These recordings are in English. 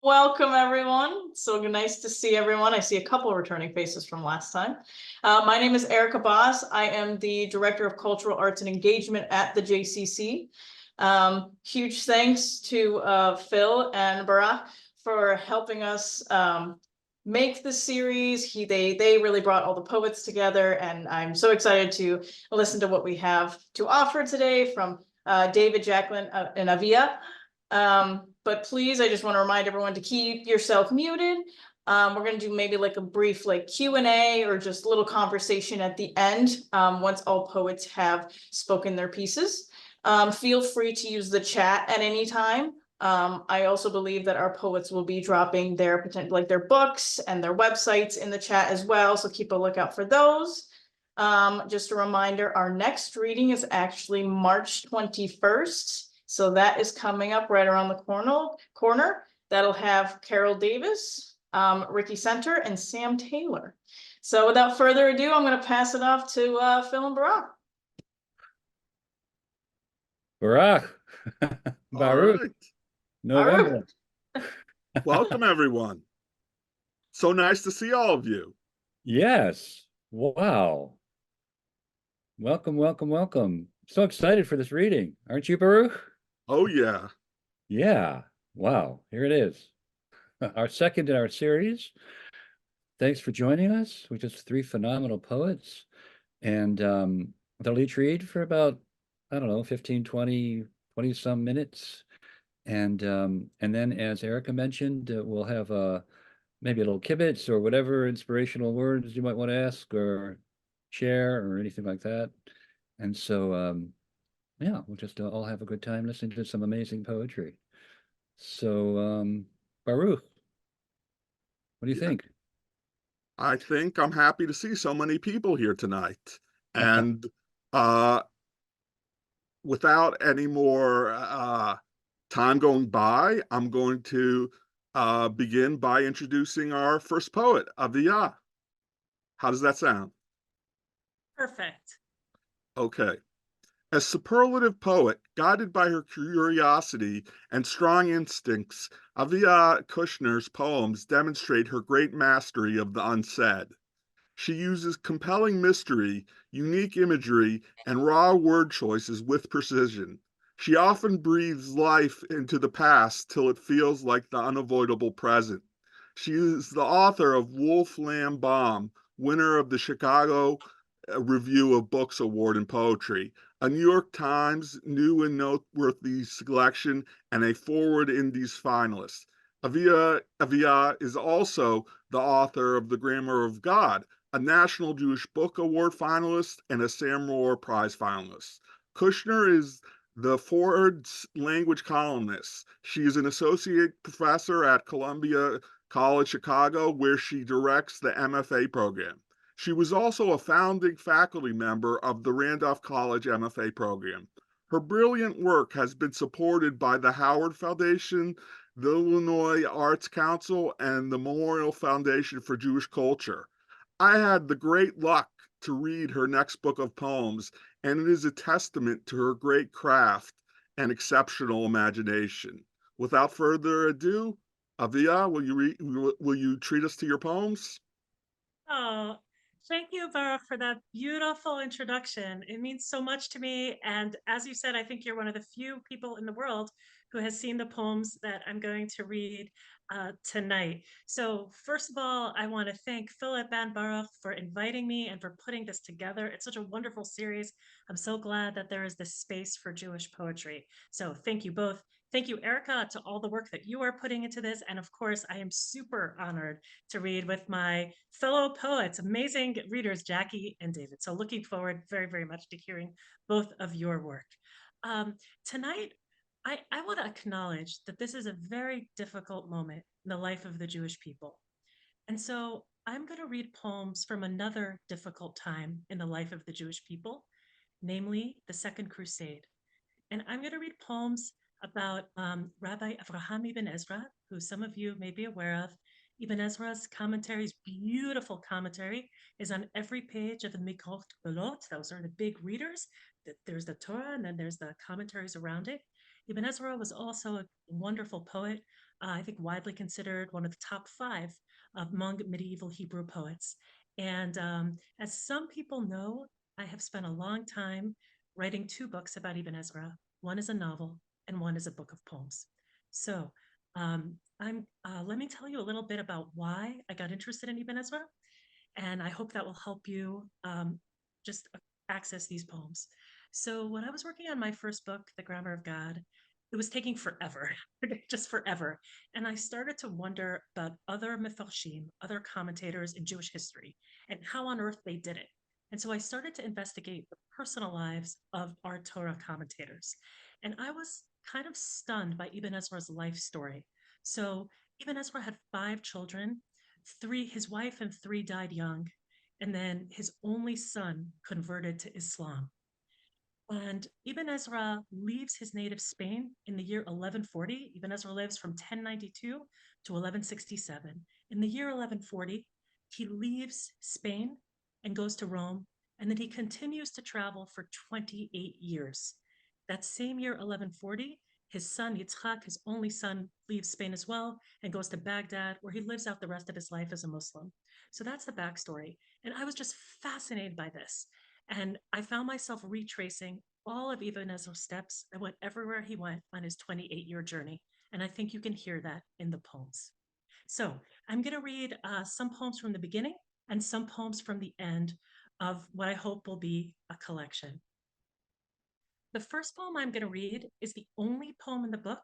Welcome, everyone. So nice to see everyone. I see a couple returning faces from last time. My name is Erica Boss. I am the Director of Cultural Arts and Engagement at the JCC. Huge thanks to Phil and Barack for helping us make the series. They really brought all the poets together, and I'm so excited to listen to what we have to offer today from David, Jacqueline, and Aviya. But please, I just want to remind everyone to keep yourself muted. We're going to do maybe like a brief Q&A or just a little conversation at the end once all poets have spoken their pieces. Feel free to use the chat at any time. I also believe that our poets will be dropping their potential, their books and their websites in the chat as well, so keep a lookout for those. Just a reminder, our next reading is actually March 21st. So that is coming up right around the corner. That'll have Carol Davis, Ricky Center, and Sam Taylor. So without further ado, I'm going to pass it off to Phil and Barack. Baruch. Baruch. Right. November. Welcome, everyone. So nice to see all of you. Yes. Wow. Welcome, welcome, welcome. So excited for this reading. Aren't you, Baruch? Oh, yeah. Yeah. Wow. Here it is. Our second in our series. Thanks for joining us. We just three phenomenal poets. And they'll each read for about, I don't know, 15, 20 some minutes. And then, as Erica mentioned, we'll have maybe a little kibitz or whatever inspirational words you might want to ask or share or anything like that. And so, yeah, we'll just all have a good time listening to some amazing poetry. So, Baruch, what do you think? I think I'm happy to see so many people here tonight. And without any more time going by, I'm going to begin by introducing our first poet, Aviya. How does that sound? Perfect. Okay. As superlative poet, guided by her curiosity and strong instincts, Aviya Kushner's poems demonstrate her great mastery of the unsaid. She uses compelling mystery, unique imagery, and raw word choices with precision. She often breathes life into the past till it feels like the unavoidable present. She is the author of Wolf Lamb Bomb, winner of the Chicago Review of Books Award in Poetry, a New York Times new and noteworthy selection, and a Forward Indies finalist. Aviya is also the author of The Grammar of God, a National Jewish Book Award finalist and a Sam Rohr Prize finalist. Kushner is the Ford's language columnist. She is an associate professor at Columbia College Chicago, where she directs the MFA program. She was also a founding faculty member of the Randolph College MFA program. Her brilliant work has been supported by the Howard Foundation, the Illinois Arts Council, and the Memorial Foundation for Jewish Culture. I had the great luck to read her next book of poems, and it is a testament to her great craft and exceptional imagination. Without further ado, Aviya, will you treat us to your poems? Oh, thank you, Baruch, for that beautiful introduction. It means so much to me. And as you said, I think you're one of the few people in the world who has seen the poems that I'm going to read tonight. So first of all, I want to thank Philip and Baruch for inviting me and for putting this together. It's such a wonderful series. I'm so glad that there is this space for Jewish poetry. So thank you both. Thank you, Erica, to all the work that you are putting into this. And of course, I am super honored to read with my fellow poets, amazing readers, Jackie and David. So looking forward very, very much to hearing both of your work. Tonight, I want to acknowledge that this is a very difficult moment in the life of the Jewish people. And so I'm going to read poems from another difficult time in the life of the Jewish people, namely the Second Crusade. And I'm going to read poems about Rabbi Avraham Ibn Ezra, who some of you may be aware of. Ibn Ezra's commentaries, beautiful commentary, is on every page of the Mikrot Belot. Those are the big readers. There's the Torah, and then there's the commentaries around it. Ibn Ezra was also a wonderful poet, I think widely considered one of the top five among medieval Hebrew poets. And as some people know, I have spent a long time writing two books about Ibn Ezra. One is a novel, and one is a book of poems. So let me tell you a little bit about why I got interested in Ibn Ezra, and I hope that will help you just access these poems. So when I was working on my first book, The Grammar of God, it was taking forever, just forever. And I started to wonder about other Mefarshim, other commentators in Jewish history, and how on earth they did it. And so I started to investigate the personal lives of our Torah commentators. And I was kind of stunned by Ibn Ezra's life story. So Ibn Ezra had 5 children. His wife and 3 died young, and then his only son converted to Islam. And Ibn Ezra leaves his native Spain in the year 1140. Ibn Ezra lives from 1092 to 1167. In the year 1140, he leaves Spain and goes to Rome, and then he continues to travel for 28 years. That same year, 1140, his son Yitzchak, his only son, leaves Spain as well and goes to Baghdad, where he lives out the rest of his life as a Muslim. So that's the backstory. And I was just fascinated by this. And I found myself retracing all of Ibn Ezra's steps. I went everywhere he went on his 28-year journey. And I think you can hear that in the poems. So I'm going to read some poems from the beginning and some poems from the end of what I hope will be a collection. The first poem I'm going to read is the only poem in the book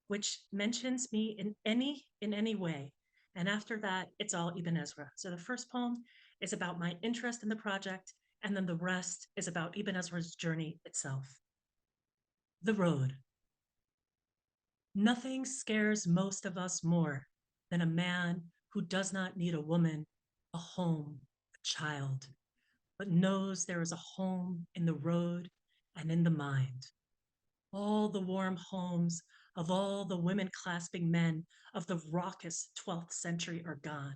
which mentions me in any way. And after that, it's all Ibn Ezra. So the first poem is about my interest in the project, and then the rest is about Ibn Ezra's journey itself. The road. Nothing scares most of us more than a man who does not need a woman, a home, a child, but knows there is a home in the road and in the mind. All the warm homes of all the women clasping men of the raucous 12th century are gone.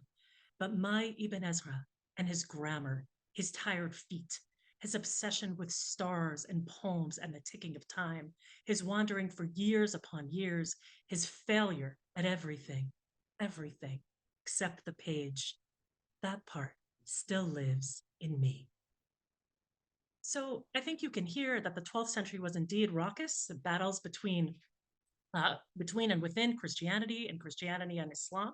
But my Ibn Ezra and his grammar, his tired feet, his obsession with stars and poems and the ticking of time, his wandering for years upon years, his failure at everything except the page, that part still lives in me. So I think you can hear that the 12th century was indeed raucous, battles between and within Christianity and Islam.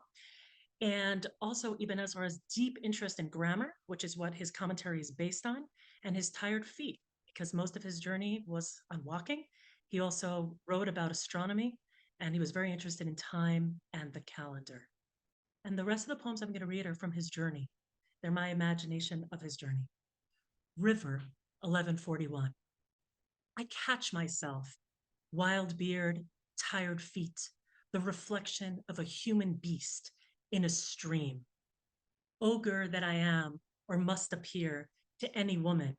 And also Ibn Ezra's deep interest in grammar, which is what his commentary is based on, and his tired feet, because most of his journey was on walking. He also wrote about astronomy, and he was very interested in time and the calendar. And the rest of the poems I'm going to read are from his journey. They're my imagination of his journey. River, 1141. I catch myself, wild beard, tired feet, the reflection of a human beast in a stream. Ogre that I am, or must appear to any woman,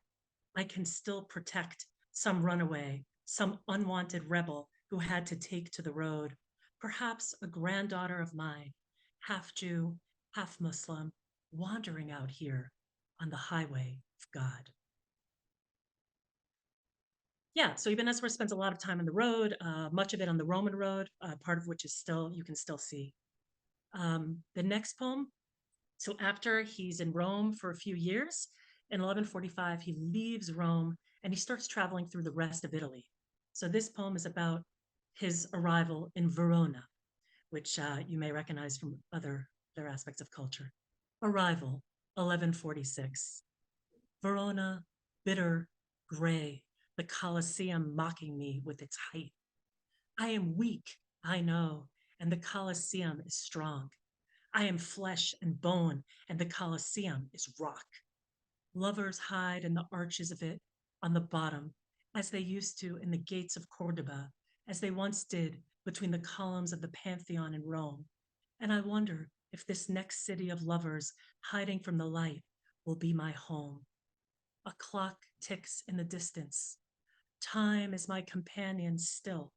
I can still protect some runaway, some unwanted rebel who had to take to the road, perhaps a granddaughter of mine, half Jew, half Muslim, wandering out here on the highway of God. Yeah, so Ibn Ezra spends a lot of time on the road, much of it on the Roman road, part of which is you can still see. The next poem, so after he's in Rome for a few years, in 1145, he leaves Rome and he starts traveling through the rest of Italy. So this poem is about his arrival in Verona, which you may recognize from other aspects of culture. Arrival, 1146. Verona, bitter, gray, the Colosseum mocking me with its height. I am weak, I know, and the Colosseum is strong. I am flesh and bone, and the Colosseum is rock. Lovers hide in the arches of it on the bottom, as they used to in the gates of Cordoba, as they once did between the columns of the Pantheon in Rome. And I wonder if this next city of lovers hiding from the light will be my home. A clock ticks in the distance. Time is my companion still,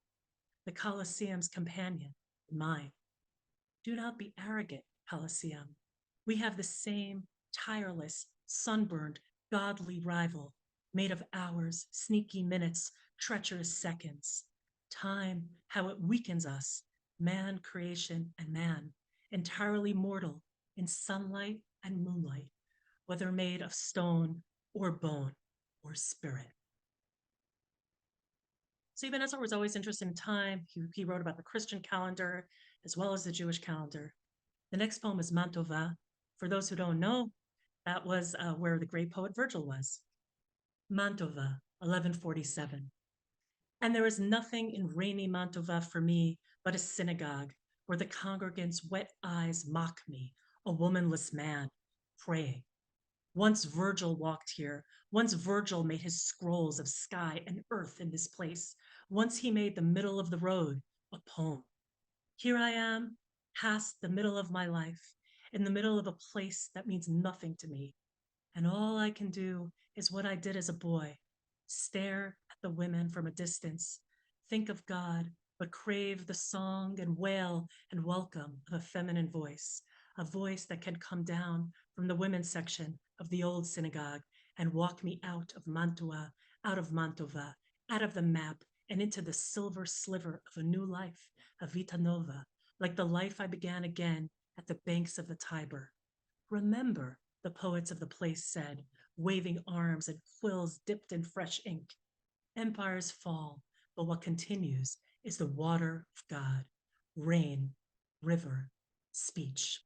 the Colosseum's companion, mine. Do not be arrogant, Colosseum. We have the same tireless, sunburned, godly rival, made of hours, sneaky minutes, treacherous seconds. Time, how it weakens us, man, creation, and man, entirely mortal in sunlight and moonlight, whether made of stone or bone or spirit. So Ibn Ezra was always interested in time. He wrote about the Christian calendar as well as the Jewish calendar. The next poem is Mantova. For those who don't know, that was where the great poet Virgil was. Mantova, 1147. And there is nothing in rainy Mantova for me but a synagogue where the congregants' wet eyes mock me, a womanless man, praying. Once Virgil walked here. Once Virgil made his scrolls of sky and earth in this place. Once he made the middle of the road a poem. Here I am, past the middle of my life, in the middle of a place that means nothing to me. And all I can do is what I did as a boy, stare at the women from a distance, think of God, but crave the song and wail and welcome of a feminine voice, a voice that can come down from the women's section of the old synagogue and walk me out of Mantua, out of Mantova, out of the map, and into the silver sliver of a new life, a vita nova, like the life I began again at the banks of the Tiber. Remember, the poets of the place said, waving arms and quills dipped in fresh ink. Empires fall, but what continues is the water of God, rain, river, speech.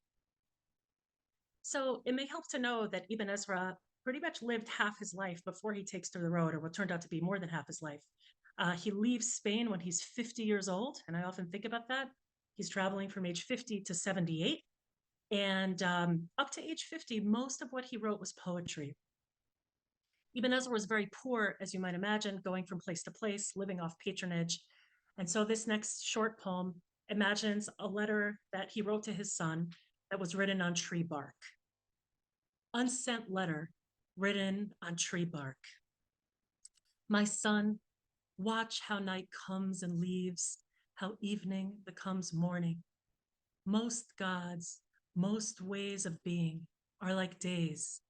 So it may help to know that Ibn Ezra pretty much lived half his life before he takes to the road, or what turned out to be more than half his life. He leaves Spain when he's 50 years old, and I often think about that. He's traveling from age 50 to 78. And up to age 50, most of what he wrote was poetry. Ibn Ezra was very poor, as you might imagine, going from place to place, living off patronage. And so this next short poem imagines a letter that he wrote to his son that was written on tree bark. Unsent letter written on tree bark. My son, watch how night comes and leaves, how evening becomes morning. Most gods, most ways of being are like days,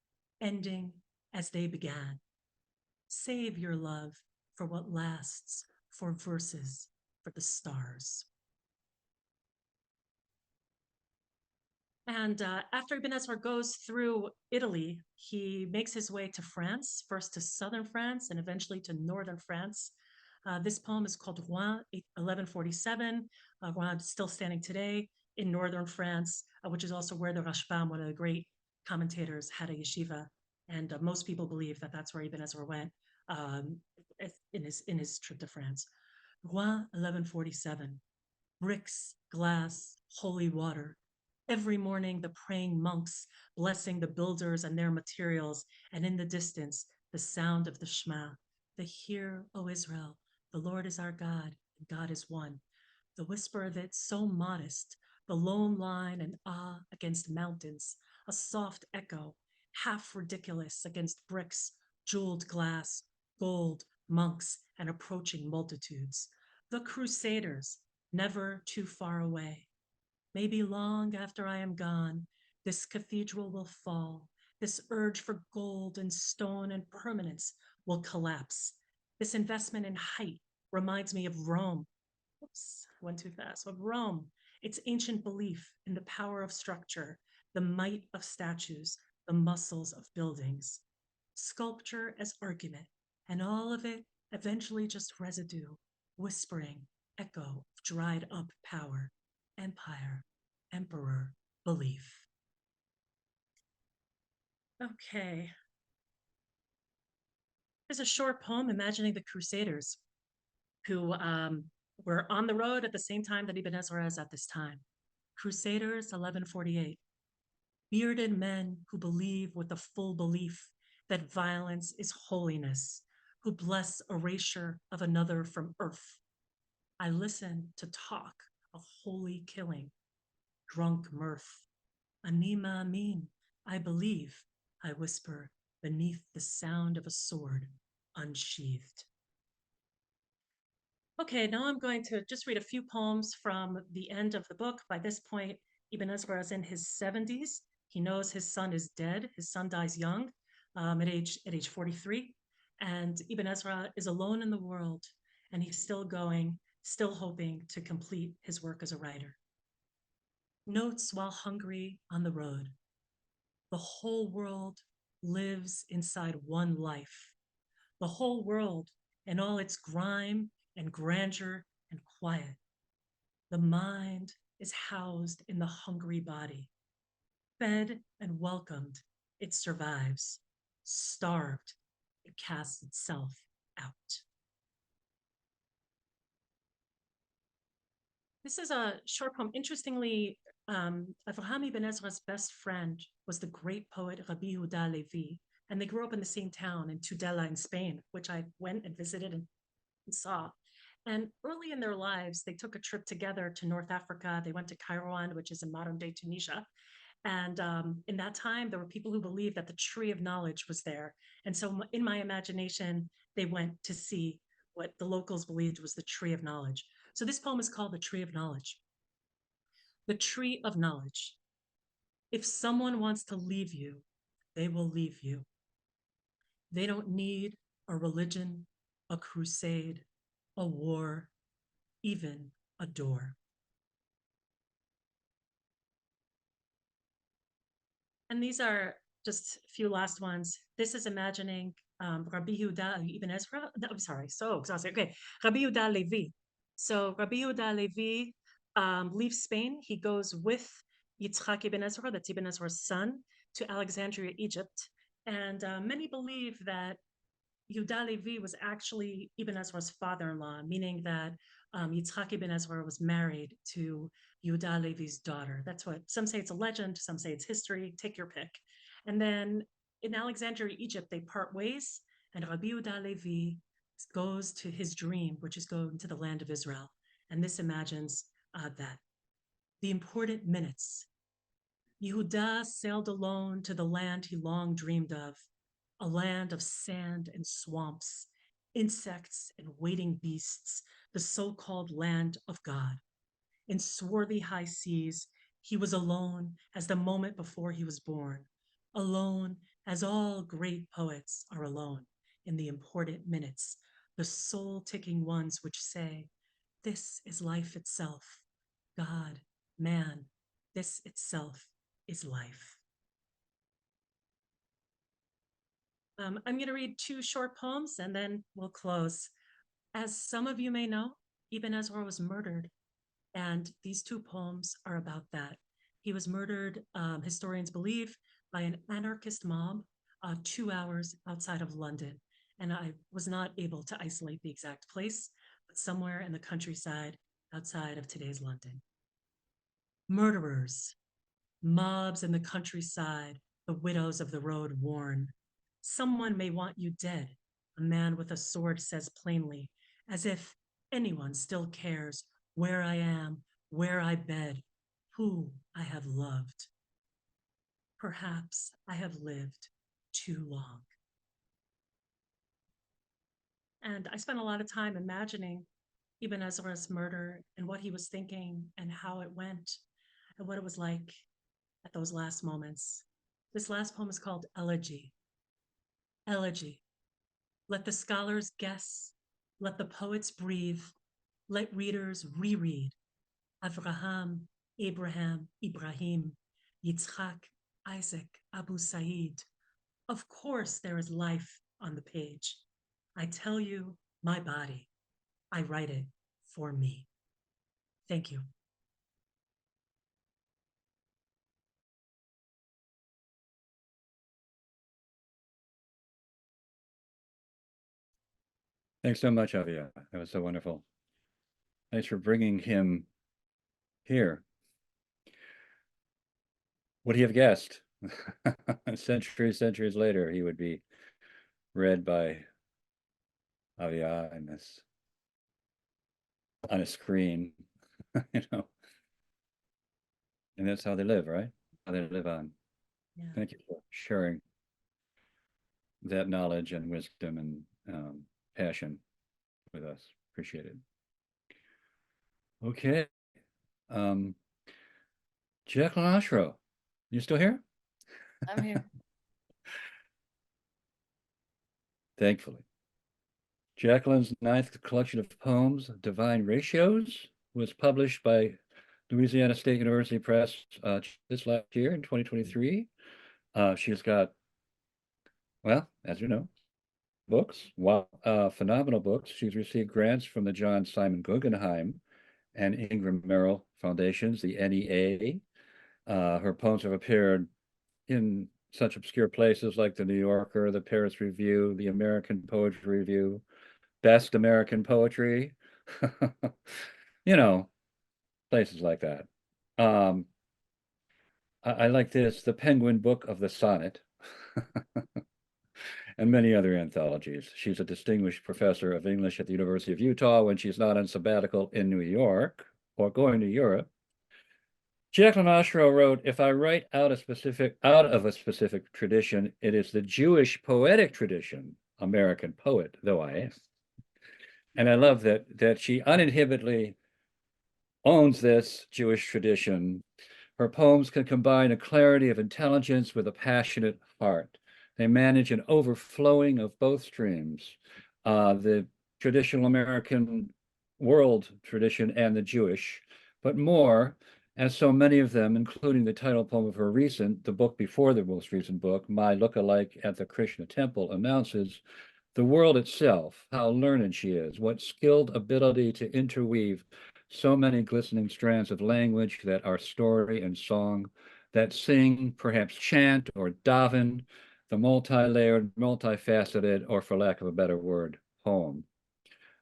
ending as they began. Save your love for what lasts, for verses, for the stars. And after Ibn Ezra goes through Italy, he makes his way to France, first to southern France and eventually to northern France. This poem is called Rouen, 1147. Rouen is still standing today in northern France, which is also where the Rashbam, one of the great commentators, had a yeshiva. And most people believe that that's where Ibn Ezra went in his trip to France. Rouen, 1147. Bricks, glass, holy water. Every morning, the praying monks blessing the builders and their materials, and in the distance, the sound of the Shema. The hear, O Israel, the Lord is our God, and God is one. The whisper of it so modest, the lone line and ah against mountains, a soft echo, half ridiculous against bricks, jeweled glass, gold, monks, and approaching multitudes. The crusaders, never too far away. Maybe long after I am gone, this cathedral will fall. This urge for gold and stone and permanence will collapse. This investment in height reminds me of Rome. Oops, went too fast. Of Rome, its ancient belief in the power of structure, the might of statues, the muscles of buildings. Sculpture as argument, and all of it eventually just residue, whispering, echo of dried up power, empire, emperor, belief. Okay. There's a short poem imagining the Crusaders who were on the road at the same time that Ibn Ezra is at this time. Crusaders, 1148. Bearded men who believe with a full belief that violence is holiness, who bless erasure of another from earth. I listen to talk of holy killing, drunk mirth. Anima amin, I believe, I whisper beneath the sound of a sword unsheathed. Okay, now I'm going to just read a few poems from the end of the book. By this point, Ibn Ezra is in his 70s. He knows his son is dead. His son dies young at age 43. And Ibn Ezra is alone in the world, and he's still going, still hoping to complete his work as a writer. Notes while hungry on the road. The whole world lives inside one life. The whole world in all its grime and grandeur and quiet. The mind is housed in the hungry body. Fed and welcomed, it survives. Starved, it casts itself out. This is a short poem. Interestingly, Avraham Ibn Ezra's best friend was the great poet Rabbi Yehuda Levi, and they grew up in the same town in Tudela in Spain, which I went and visited and saw. And early in their lives, they took a trip together to North Africa. They went to Kairouan, which is in modern day Tunisia. And in that time, there were people who believed that the tree of knowledge was there. And so in my imagination, they went to see what the locals believed was the tree of knowledge. So this poem is called The Tree of Knowledge. The Tree of Knowledge. If someone wants to leave you, they will leave you. They don't need a religion, a crusade, a war, even a door. And these are just a few last ones. This is imagining Rabbi Yehuda Ibn Ezra. No, I'm sorry, so exhausted. Okay, Rabbi Yehuda Levi. So Rabbi Yehuda Levi leaves Spain. He goes with Yitzchak Ibn Ezra, that's Ibn Ezra's son, to Alexandria, Egypt. And many believe that Yehuda Levi was actually Ibn Ezra's father-in-law, meaning that Yitzchak Ibn Ezra was married to Yehuda Levi's daughter. That's what some say. It's a legend, some say it's history. Take your pick. And then in Alexandria, Egypt, they part ways, and Rabbi Yehuda Levi goes to his dream, which is going to the land of Israel. And this imagines that the important minutes. Yehuda sailed alone to the land he long dreamed of, a land of sand and swamps, insects and waiting beasts, the so-called land of God. In swarthy high seas, he was alone as the moment before he was born, alone as all great poets are alone in the important minutes, the soul-ticking ones which say, this is life itself, God, man, this itself is life. I'm going to read two short poems and then we'll close. As some of you may know, Ibn Ezra was murdered, and these two poems are about that. He was murdered, historians believe, by an anarchist mob 2 hours outside of London. And I was not able to isolate the exact place, but somewhere in the countryside outside of today's London. Murderers, mobs in the countryside, the widows of the road warn. Someone may want you dead, a man with a sword says plainly, as if anyone still cares where I am, where I bed, who I have loved. Perhaps I have lived too long. And I spent a lot of time imagining Ibn Ezra's murder and what he was thinking and how it went and what it was like at those last moments. This last poem is called Elegy. Elegy. Let the scholars guess, let the poets breathe, let readers reread. Avraham, Abraham, Ibrahim, Yitzchak, Isaac, Abu Said. Of course there is life on the page. I tell you, my body, I write it for me. Thank you. Thanks so much, Aviya. That was so wonderful. Thanks for bringing him here. Would he have guessed? Centuries later, he would be read by Aviya and this on a screen, you know. And that's how they live, right? How they live on. Yeah. Thank you for sharing that knowledge and wisdom and passion with us. Appreciate it. Okay. Jacqueline Osherow, you still here? I'm here. Thankfully. Jacqueline's ninth collection of poems, Divine Ratios, was published by Louisiana State University Press this last year in 2023. She's got, well, as you know, books, phenomenal books. She's received grants from the John Simon Guggenheim and Ingram Merrill Foundations, the NEA. Her poems have appeared in such obscure places like the New Yorker, the Paris Review, the American Poetry Review, Best American Poetry, you know, places like that. I like this, the Penguin Book of the Sonnet, and many other anthologies. She's a distinguished professor of English at the University of Utah when she's not on sabbatical in New York or going to Europe. Jacqueline Osherow wrote, if I write out of a specific tradition, it is the Jewish poetic tradition, American poet, though I am. And I love that she uninhibitedly owns this Jewish tradition. Her poems can combine a clarity of intelligence with a passionate heart. They manage an overflowing of both streams, the traditional American world tradition and the Jewish, but more, as so many of them, including the title poem of her the book before the most recent book, My Lookalike at the Krishna Temple, announces the world itself, how learned she is, what skilled ability to interweave so many glistening strands of language that are story and song, that sing, perhaps chant or daven, the multi-layered, multifaceted, or for lack of a better word, poem.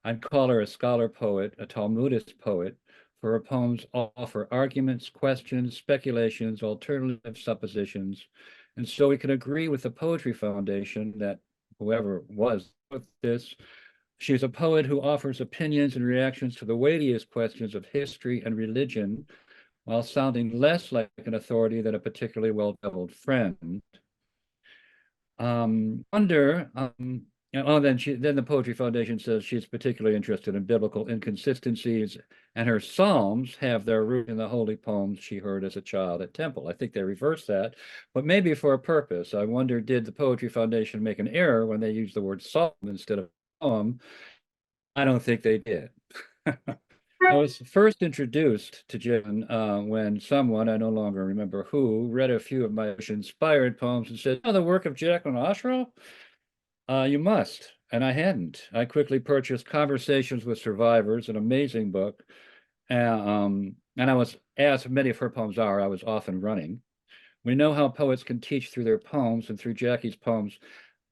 I'd call her a scholar poet, a Talmudist poet, for her poems offer arguments, questions, speculations, alternative suppositions. And so we can agree with the Poetry Foundation that whoever was with this, she's a poet who offers opinions and reactions to the weightiest questions of history and religion, while sounding less like an authority than a particularly well-developed friend. Then the Poetry Foundation says she's particularly interested in biblical inconsistencies, and her psalms have their root in the holy poems she heard as a child at temple. I think they reverse that, but maybe for a purpose. I wonder, did the Poetry Foundation make an error when they used the word psalm instead of poem? I don't think they did. I was first introduced to Jen when someone, I no longer remember who, read a few of my inspired poems and said, oh, the work of Jacqueline Osherow? You must, and I hadn't. I quickly purchased Conversations with Survivors, an amazing book. And I was, as many of her poems are, I was often running. We know how poets can teach through their poems, and through Jackie's poems,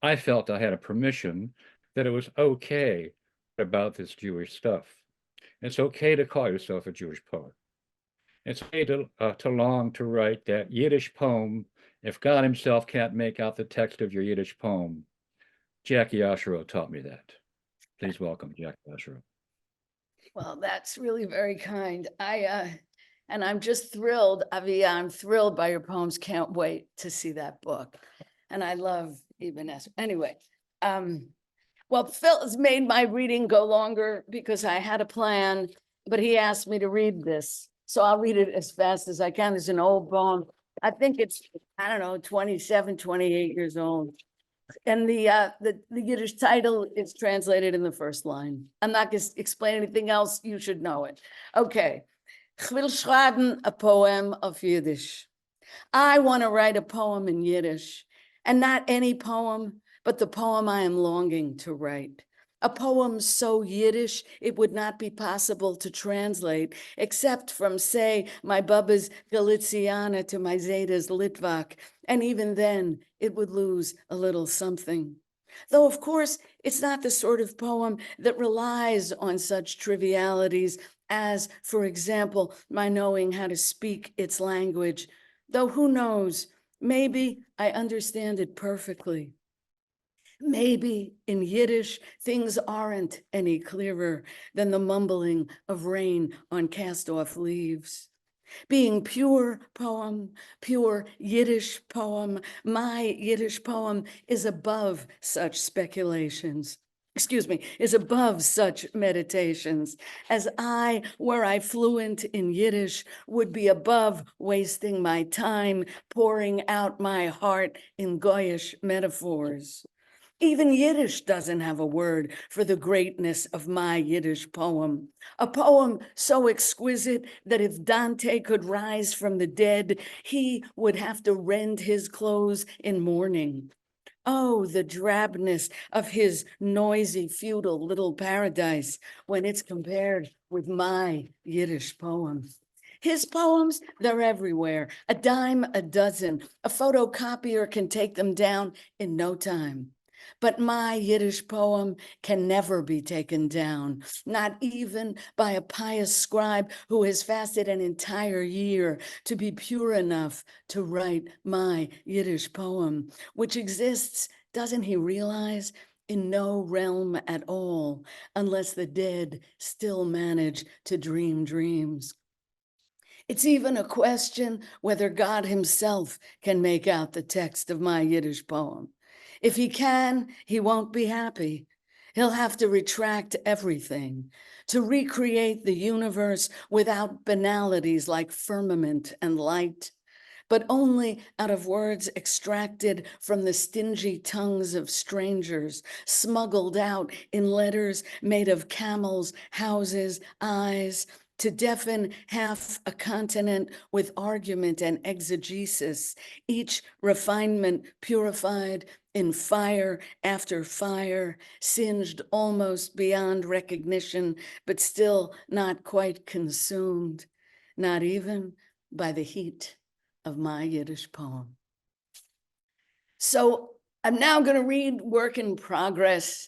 I felt I had a permission that it was okay about this Jewish stuff. It's okay to call yourself a Jewish poet. It's okay to long to write that Yiddish poem if God himself can't make out the text of your Yiddish poem. Jackie Osherow taught me that. Please welcome Jackie Osherow. Well, that's really very kind. And I'm just thrilled, Aviya, I'm thrilled by your poems. Can't wait to see that book. And I love Ibn Ezra. Anyway, well, Phil has made my reading go longer because I had a plan, but he asked me to read this. So I'll read it as fast as I can. It's an old poem. I think it's, I don't know, 27, 28 years old. And the Yiddish title is translated in the first line. I'm not going to explain anything else. You should know it. Okay. Ich will schreiben a poem of Yiddish. I want to write a poem in Yiddish, and not any poem, but the poem I am longing to write. A poem so Yiddish, it would not be possible to translate, except from, say, my Bubba's Galiciana to my Zeta's Litvak, and even then, it would lose a little something. Though, of course, it's not the sort of poem that relies on such trivialities as, for example, my knowing how to speak its language. Though who knows, maybe I understand it perfectly. Maybe in Yiddish, things aren't any clearer than the mumbling of rain on cast-off leaves. Being pure poem, pure Yiddish poem, my Yiddish poem is above such speculations. Excuse me, is above such meditations, as I, were I fluent in Yiddish, would be above wasting my time pouring out my heart in Goyish metaphors. Even Yiddish doesn't have a word for the greatness of my Yiddish poem. A poem so exquisite that if Dante could rise from the dead, he would have to rend his clothes in mourning. Oh, the drabness of his noisy, feudal little paradise when it's compared with my Yiddish poem. His poems, they're everywhere, a dime a dozen. A photocopier can take them down in no time. But my Yiddish poem can never be taken down, not even by a pious scribe who has fasted an entire year to be pure enough to write my Yiddish poem, which exists, doesn't he realize, in no realm at all, unless the dead still manage to dream dreams. It's even a question whether God himself can make out the text of my Yiddish poem. If he can, he won't be happy. He'll have to retract everything, to recreate the universe without banalities like firmament and light, but only out of words extracted from the stingy tongues of strangers, smuggled out in letters made of camels, houses, eyes, to deafen half a continent with argument and exegesis, each refinement purified in fire after fire, singed almost beyond recognition, but still not quite consumed, not even by the heat of my Yiddish poem. So I'm now going to read work in progress.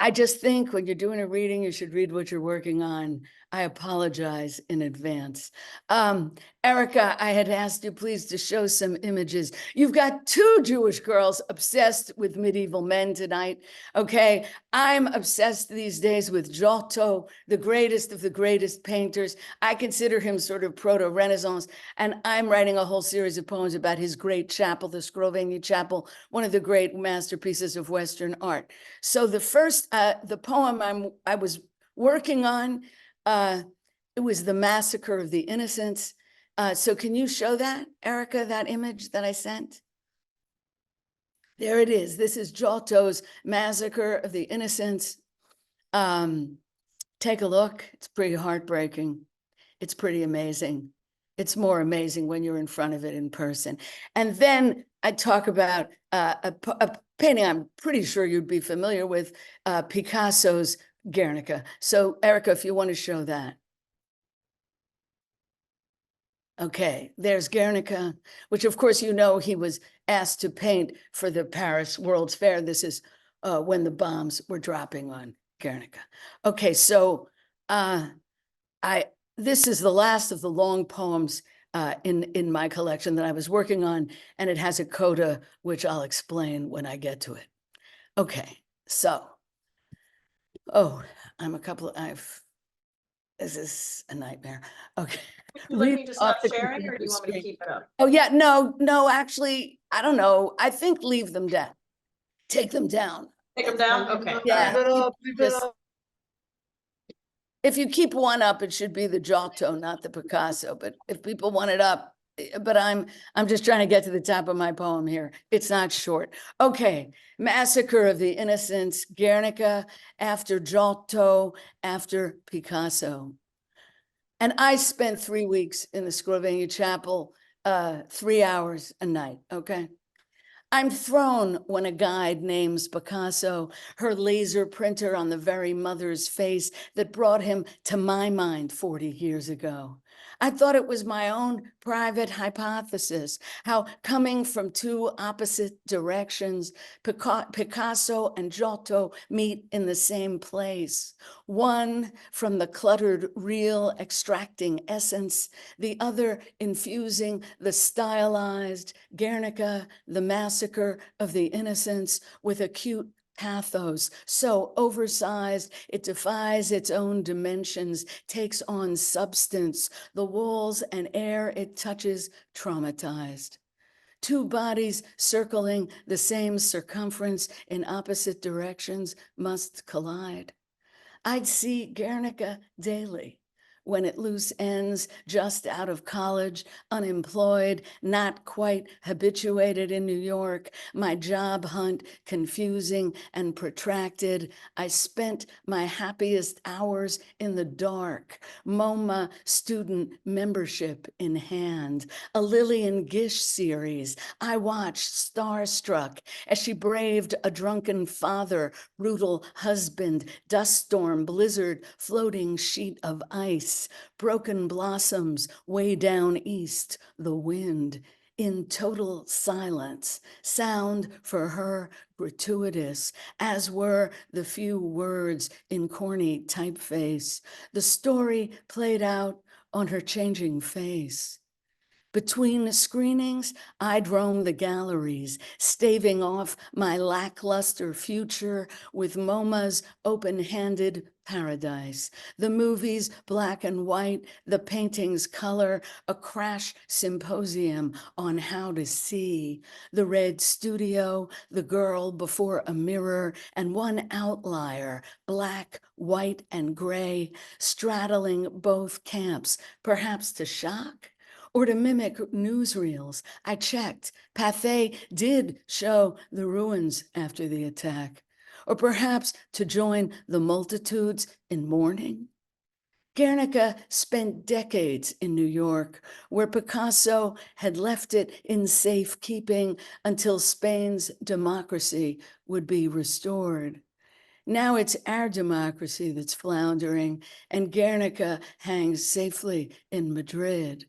I just think when you're doing a reading, you should read what you're working on. I apologize in advance. Erica, I had asked you please to show some images. You've got two Jewish girls obsessed with medieval men tonight, okay? I'm obsessed these days with Giotto, the greatest of the greatest painters. I consider him sort of proto-Renaissance, and I'm writing a whole series of poems about his great chapel, the Scrovegni Chapel, one of the great masterpieces of Western art. So the first, the poem I was working on, it was The Massacre of the Innocents. So can you show that, Erica, that image that I sent? There it is. This is Giotto's Massacre of the Innocents. Take a look. It's pretty heartbreaking. It's pretty amazing. It's more amazing when you're in front of it in person. And then I talk about a painting I'm pretty sure you'd be familiar with, Picasso's Guernica. So Erica, if you want to show that. Okay, there's Guernica, which of course, you know, he was asked to paint for the Paris World's Fair. This is when the bombs were dropping on Guernica. Okay, so this is the last of the long poems in my collection that I was working on, and it has a coda, which I'll explain when I get to it. Okay, so, this is a nightmare. Okay. Would you like me Read to off stop the sharing, or computer do you want me to screen. keep it up? Oh yeah, no, actually, I don't know. I think leave them down. Take them down. Take them down? Okay. Yeah. All right. If you keep one up, it should be the Giotto, not the Picasso. But if people want it up, but I'm just trying to get to the top of my poem here. It's not short. Okay, Massacre of the Innocents, Guernica, after Giotto, after Picasso. And I spent 3 weeks in the Scrovegni Chapel, 3 hours a night, okay? I'm thrown when a guide names Picasso, her laser printer on the very mother's face that brought him to my mind 40 years ago. I thought it was my own private hypothesis, how coming from two opposite directions, Picasso and Giotto meet in the same place. One from the cluttered real extracting essence, the other infusing the stylized Guernica, the Massacre of the Innocents, with acute pathos, so oversized, it defies its own dimensions, takes on substance, the walls and air it touches traumatized. Two bodies circling the same circumference in opposite directions must collide. I'd see Guernica daily, when at loose ends, just out of college, unemployed, not quite habituated in New York, my job hunt confusing and protracted. I spent my happiest hours in the dark, MoMA student membership in hand, a Lillian Gish series. I watched starstruck as she braved a drunken father, brutal husband, dust storm, blizzard, floating sheet of ice, broken blossoms way down east, the wind. In total silence, sound for her gratuitous, as were the few words in corny typeface. The story played out on her changing face. Between screenings, I'd roam the galleries, staving off my lackluster future with MoMA's open-handed paradise. The movies, black and white, the paintings, color, a crash symposium on how to see. The red studio, the girl before a mirror, and one outlier, black, white, and gray, straddling both camps, perhaps to shock or to mimic newsreels. I checked. Pathé did show the ruins after the attack. Or perhaps to join the multitudes in mourning. Guernica spent decades in New York, where Picasso had left it in safekeeping until Spain's democracy would be restored. Now it's our democracy that's floundering, and Guernica hangs safely in Madrid.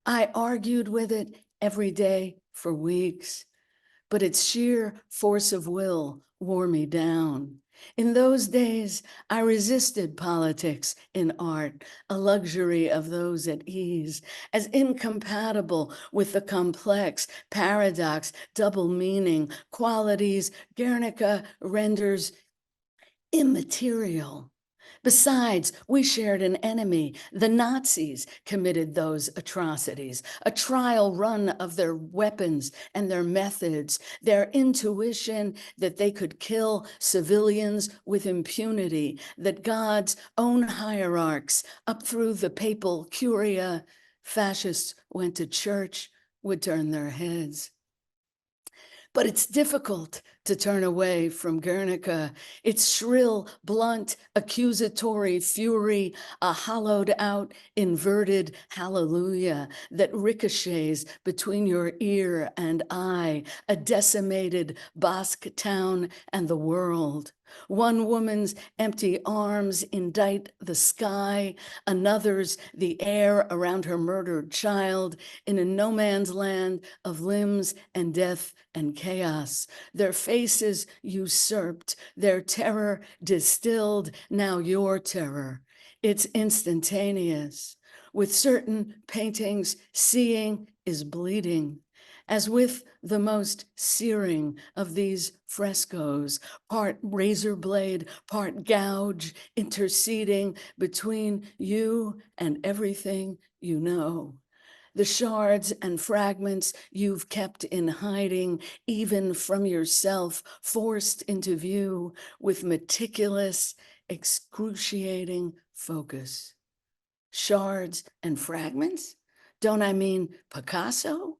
I argued with it every day for weeks, but its sheer force of will wore me down. In those days, I resisted politics in art, a luxury of those at ease, as incompatible with the complex paradox, double meaning, qualities Guernica renders immaterial. Besides, we shared an enemy. The Nazis committed those atrocities, a trial run of their weapons and their methods, their intuition that they could kill civilians with impunity, that God's own hierarchs, up through the papal curia, fascists went to church, would turn their heads. But it's difficult to turn away from Guernica. Its shrill, blunt, accusatory fury, a hollowed out, inverted hallelujah that ricochets between your ear and eye, a decimated Basque town and the world. One woman's empty arms indict the sky, another's the air around her murdered child, in a no man's land of limbs and death and chaos. Their faces usurped, their terror distilled, now your terror. It's instantaneous. With certain paintings, seeing is bleeding. As with the most searing of these frescoes, part razor blade, part gouge, interceding between you and everything you know. The shards and fragments you've kept in hiding, even from yourself, forced into view with meticulous, excruciating focus. Shards and fragments? Don't I mean Picasso?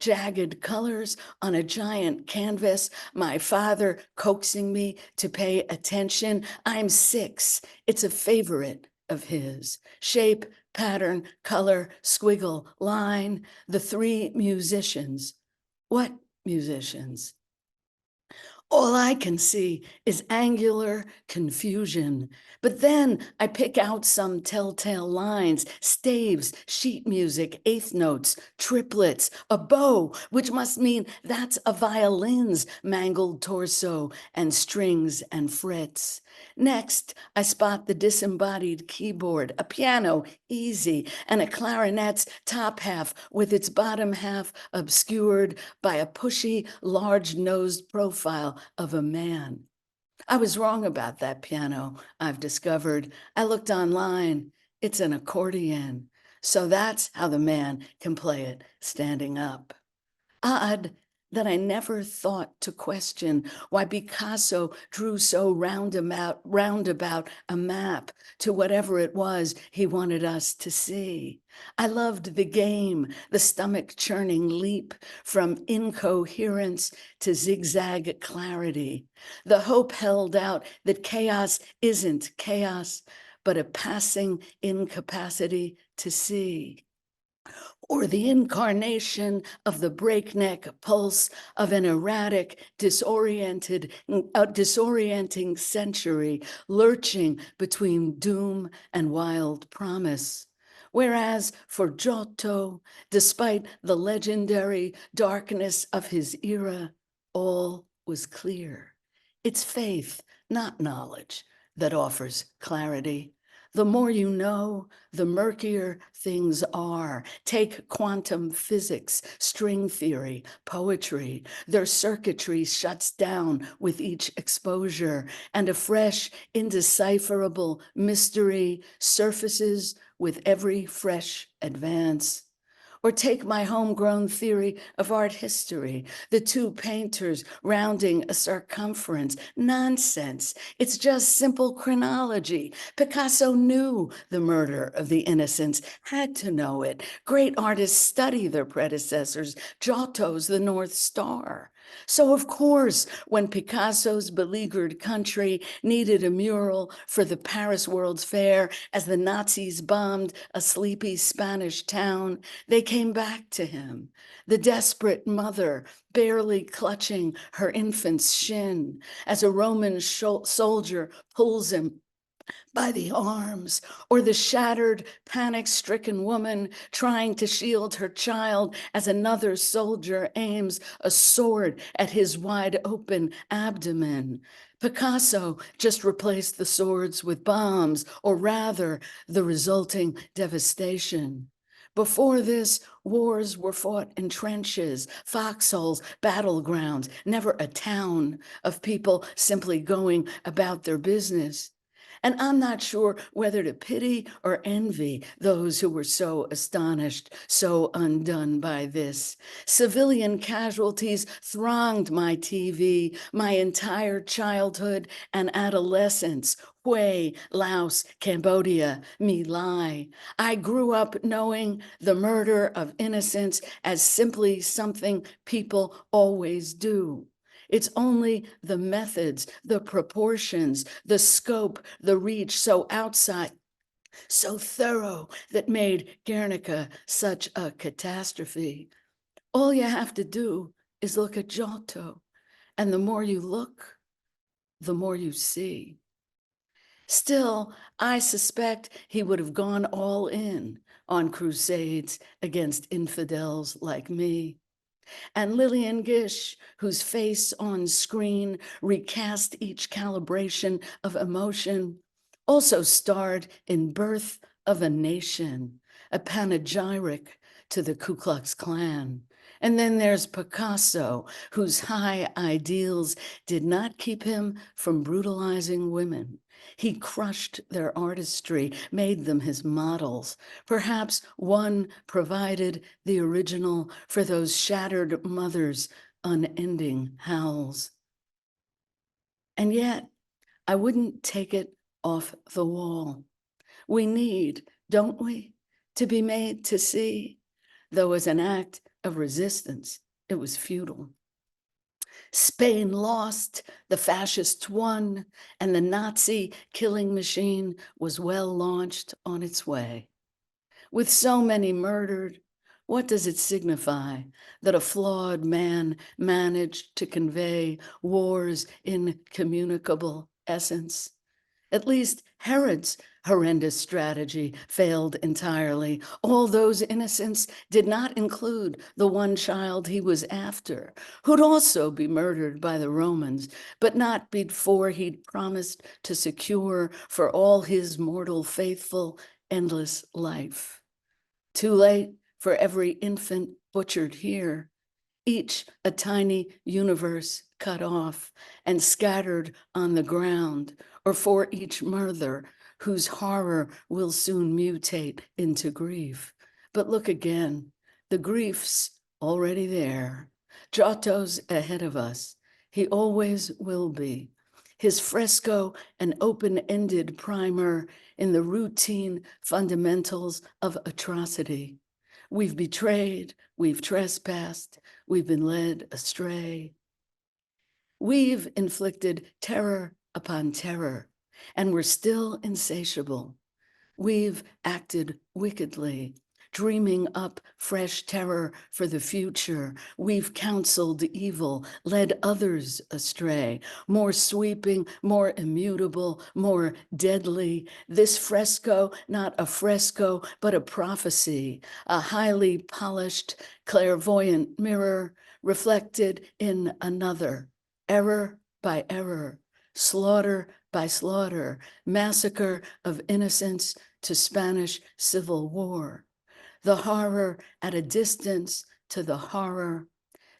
Jagged colors on a giant canvas, my father coaxing me to pay attention. I'm 6. It's a favorite of his. Shape, pattern, color, squiggle, line, the 3 musicians. What musicians? All I can see is angular confusion. But then I pick out some telltale lines, staves, sheet music, eighth notes, triplets, a bow, which must mean that's a violin's mangled torso and strings and frets. Next, I spot the disembodied keyboard, a piano, easy, and a clarinet's top half with its bottom half obscured by a pushy, large-nosed profile of a man. I was wrong about that piano, I've discovered. I looked online. It's an accordion. So that's how the man can play it standing up. Odd, that I never thought to question why Picasso drew so roundabout a map to whatever it was he wanted us to see. I loved the game, the stomach-churning leap from incoherence to zigzag clarity, the hope held out that chaos isn't chaos, but a passing incapacity to see, or the incarnation of the breakneck pulse of an erratic, disorienting century lurching between doom and wild promise. Whereas for Giotto, despite the legendary darkness of his era, all was clear. It's faith, not knowledge, that offers clarity. The more you know, the murkier things are. Take quantum physics, string theory, poetry. Their circuitry shuts down with each exposure, and a fresh, indecipherable mystery surfaces with every fresh advance. Or take my homegrown theory of art history, the two painters rounding a circumference. Nonsense. It's just simple chronology. Picasso knew the murder of the innocents, had to know it. Great artists study their predecessors. Giotto's the North Star. So of course, when Picasso's beleaguered country needed a mural for the Paris World's Fair as the Nazis bombed a sleepy Spanish town, they came back to him. The desperate mother barely clutching her infant's shin as a Roman soldier pulls him by the arms, or the shattered, panic-stricken woman trying to shield her child as another soldier aims a sword at his wide-open abdomen. Picasso just replaced the swords with bombs, or rather, the resulting devastation. Before this, wars were fought in trenches, foxholes, battlegrounds, never a town of people simply going about their business. And I'm not sure whether to pity or envy those who were so astonished, so undone by this. Civilian casualties thronged my TV, my entire childhood and adolescence. Hue, Laos, Cambodia, My Lai. I grew up knowing the murder of innocents as simply something people always do. It's only the methods, the proportions, the scope, the reach so outside, so thorough that made Guernica such a catastrophe. All you have to do is look at Giotto, and the more you look, the more you see. Still, I suspect he would have gone all in on crusades against infidels like me. And Lillian Gish, whose face on screen recast each calibration of emotion, also starred in Birth of a Nation, a panegyric to the Ku Klux Klan. And then there's Picasso, whose high ideals did not keep him from brutalizing women. He crushed their artistry, made them his models. Perhaps one provided the original for those shattered mothers' unending howls. And yet, I wouldn't take it off the wall. We need, don't we, to be made to see, though as an act of resistance, it was futile. Spain lost, the fascists won, and the Nazi killing machine was well launched on its way. With so many murdered, what does it signify that a flawed man managed to convey war's incommunicable essence? At least Herod's horrendous strategy failed entirely. All those innocents did not include the one child he was after, who'd also be murdered by the Romans, but not before he'd promised to secure for all his mortal faithful endless life. Too late for every infant butchered here, each a tiny universe cut off and scattered on the ground, or for each murder whose horror will soon mutate into grief. But look again, the grief's already there. Giotto's ahead of us. He always will be. His fresco, an open-ended primer in the routine fundamentals of atrocity. We've betrayed, we've trespassed, we've been led astray. We've inflicted terror upon terror, and we're still insatiable. We've acted wickedly, dreaming up fresh terror for the future. We've counseled evil, led others astray, more sweeping, more immutable, more deadly. This fresco, not a fresco, but a prophecy, a highly polished, clairvoyant mirror reflected in another, error by error, slaughter by slaughter, massacre of innocents to Spanish Civil War. The horror at a distance to the horror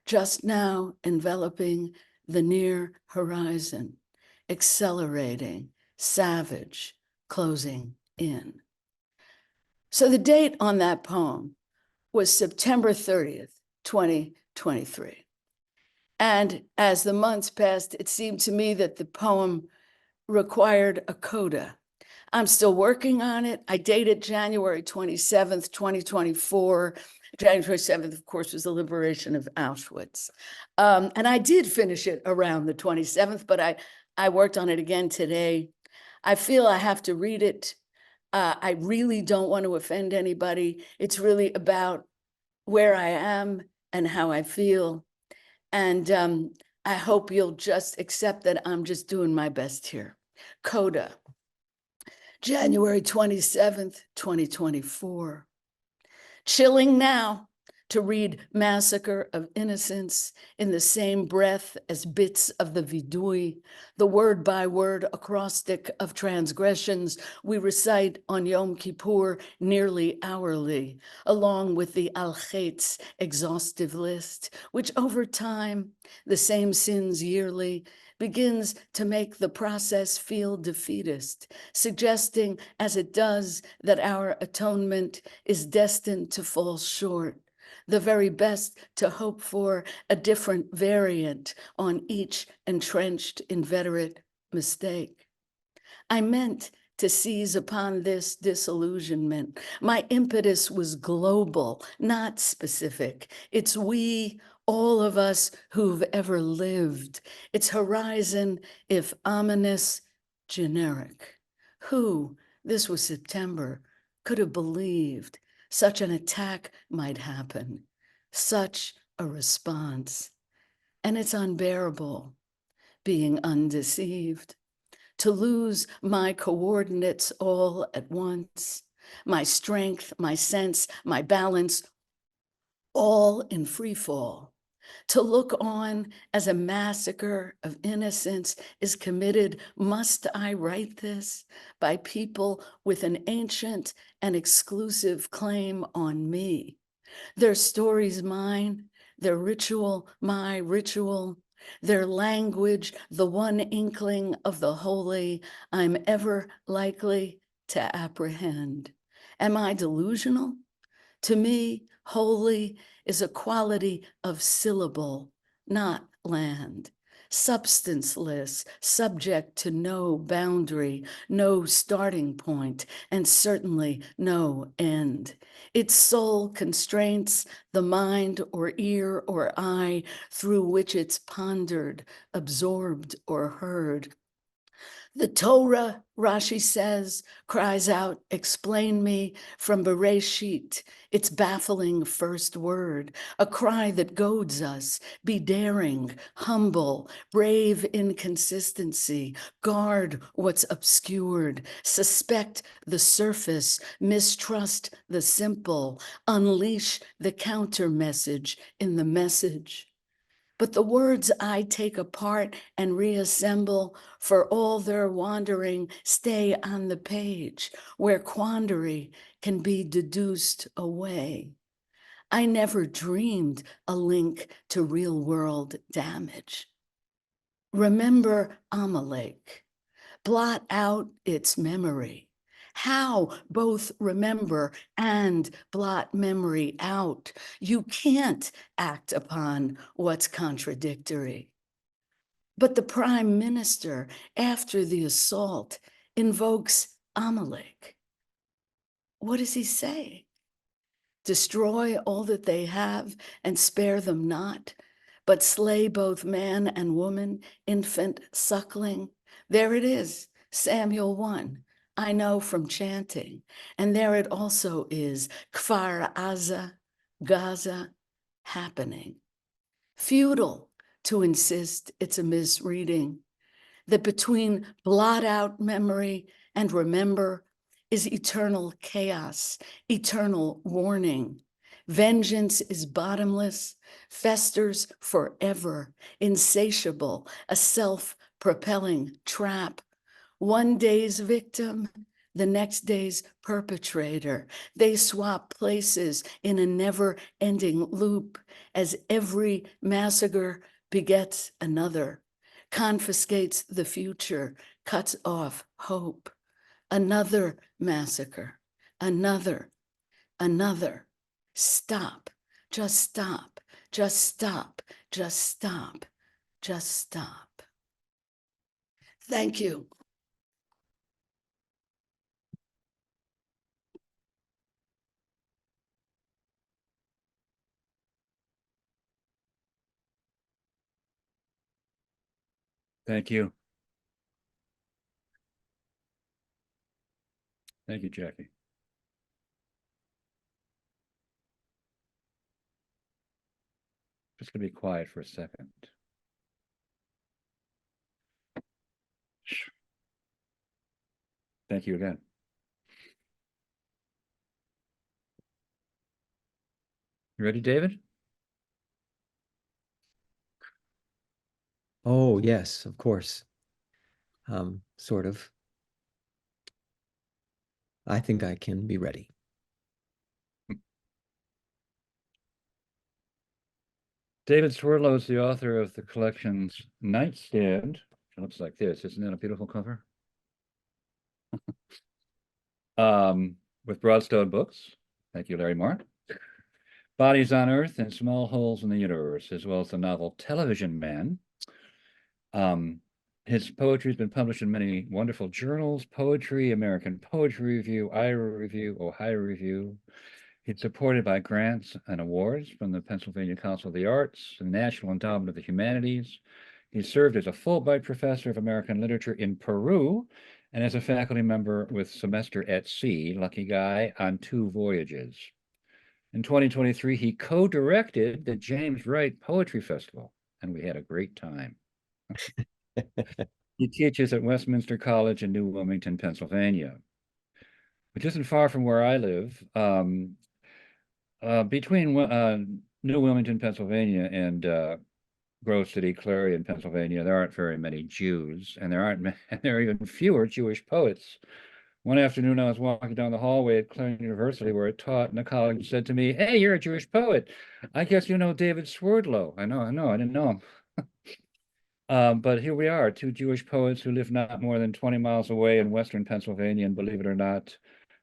just now enveloping the near horizon, accelerating, savage, closing in. So the date on that poem was September 30th, 2023. And as the months passed, it seemed to me that the poem required a coda. I'm still working on it. I dated January 27th, 2024. January 27th, of course, was the liberation of Auschwitz. And I did finish it around the 27th, but I worked on it again today. I feel I have to read it. I really don't want to offend anybody. It's really about where I am and how I feel. And I hope you'll just accept that I'm just doing my best here. Coda. January 27th, 2024. Chilling now to read Massacre of Innocents in the same breath as bits of the vidui, the word-by-word acrostic of transgressions we recite on Yom Kippur nearly hourly, along with the Al-Khait's exhaustive list, which over time, the same sins yearly, begins to make the process feel defeatist, suggesting as it does that our atonement is destined to fall short, the very best to hope for a different variant on each entrenched inveterate mistake. I meant to seize upon this disillusionment. My impetus was global, not specific. It's we, all of us who've ever lived. It's horizon, if ominous, generic. Who, this was September, could have believed such an attack might happen, such a response? And it's unbearable being undeceived, to lose my coordinates all at once, my strength, my sense, my balance, all in free fall. To look on as a massacre of innocence is committed, must I write this, by people with an ancient and exclusive claim on me? Their stories mine, their ritual my ritual, their language the one inkling of the holy I'm ever likely to apprehend. Am I delusional? To me, holy is a quality of syllable, not land, substanceless, subject to no boundary, no starting point, and certainly no end. Its sole constraints the mind or ear or eye through which it's pondered, absorbed, or heard. The Torah, Rashi says, cries out, explain me, from Bereshit, its baffling first word, a cry that goads us, be daring, humble, brave inconsistency, guard what's obscured, suspect the surface, mistrust the simple, unleash the counter message in the message. But the words I take apart and reassemble, for all their wandering, stay on the page, where quandary can be deduced away. I never dreamed a link to real-world damage. Remember Amalek. Blot out its memory. How both remember and blot memory out. You can't act upon what's contradictory. But the prime minister, after the assault, invokes Amalek. What does he say? Destroy all that they have and spare them not, but slay both man and woman, infant, suckling. There it is, Samuel 1. I know from chanting. And there it also is, Kfar Aza, Gaza, happening. Futile to insist it's a misreading, that between blot out memory and remember is eternal chaos, eternal warning. Vengeance is bottomless, festers forever, insatiable, a self-propelling trap. One day's victim, the next day's perpetrator. They swap places in a never-ending loop as every massacre begets another, confiscates the future, cuts off hope. Another massacre, another. Stop, just stop, just stop, just stop, just stop. Thank you. Thank you. Thank you, Jackie. Just gonna be quiet for a second. Thank you again. You ready, David? Oh, yes, of course. Sort of. I think I can be ready. David Swerdlow is the author of the collections Nightstand. It looks like this. Isn't that a beautiful cover? With Broadstone Books. Thank you, Larry Moore. Bodies on Earth and Small Holes in the Universe, as well as the novel Television Man. His poetry has been published in many wonderful journals, Poetry, American Poetry Review, Ira Review, Ohio Review. He's supported by grants and awards from the Pennsylvania Council of the Arts, the National Endowment of the Humanities. He served as a Fulbright Professor of American Literature in Peru and as a faculty member with Semester at Sea, lucky guy, on 2 voyages. In 2023, he co-directed the James Wright Poetry Festival, and we had a great time. He teaches at Westminster College in New Wilmington, Pennsylvania, which isn't far from where I live. Between New Wilmington, Pennsylvania, and Grove City, Clarion, Pennsylvania, there aren't very many Jews, and there are even fewer Jewish poets. One afternoon, I was walking down the hallway at Clarion University where I taught, and a colleague said to me, "Hey, you're a Jewish poet. I guess you know David Swerdlow." I know, I didn't know him. But here we are, 2 Jewish poets who live not more than 20 miles away in Western Pennsylvania, and believe it or not,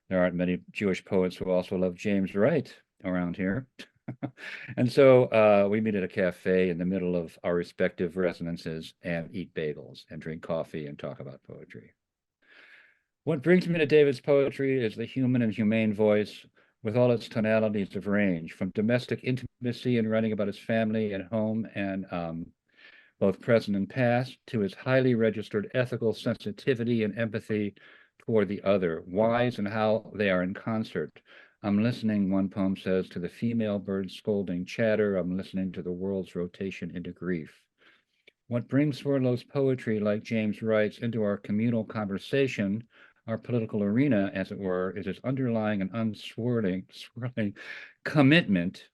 there aren't many Jewish poets who also love James Wright around here. And so we meet at a cafe in the middle of our respective residences and eat bagels and drink coffee and talk about poetry. What brings me to David's poetry is the human and humane voice with all its tonalities of range, from domestic intimacy and writing about his family and home and both present and past, to his highly registered ethical sensitivity and empathy toward the other, whys and how they are in concert. I'm listening, one poem says, to the female bird's scolding chatter. I'm listening to the world's rotation into grief. What brings Swerdlow's poetry, like James Wright's, into our communal conversation, our political arena, as it were, is its underlying and unswirling commitment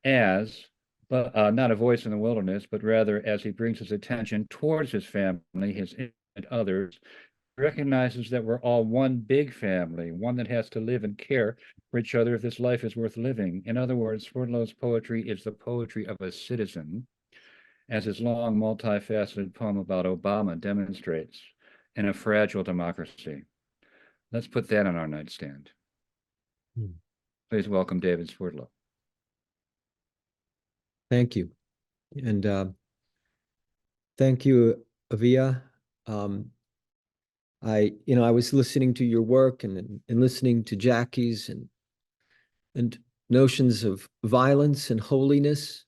as, but not a voice in the wilderness, but rather as he brings his attention towards his family, his and others, recognizes that we're all one big family, one that has to live and care for each other if this life is worth living. In other words, Swerdlow's poetry is the poetry of a citizen, as his long, multifaceted poem about Obama demonstrates, in a fragile democracy. let's put that on our nightstand. Hmm. Please welcome David Swerdlow. Thank you. And thank you, Aviya. I was listening to your work and listening to Jackie's and notions of violence and holiness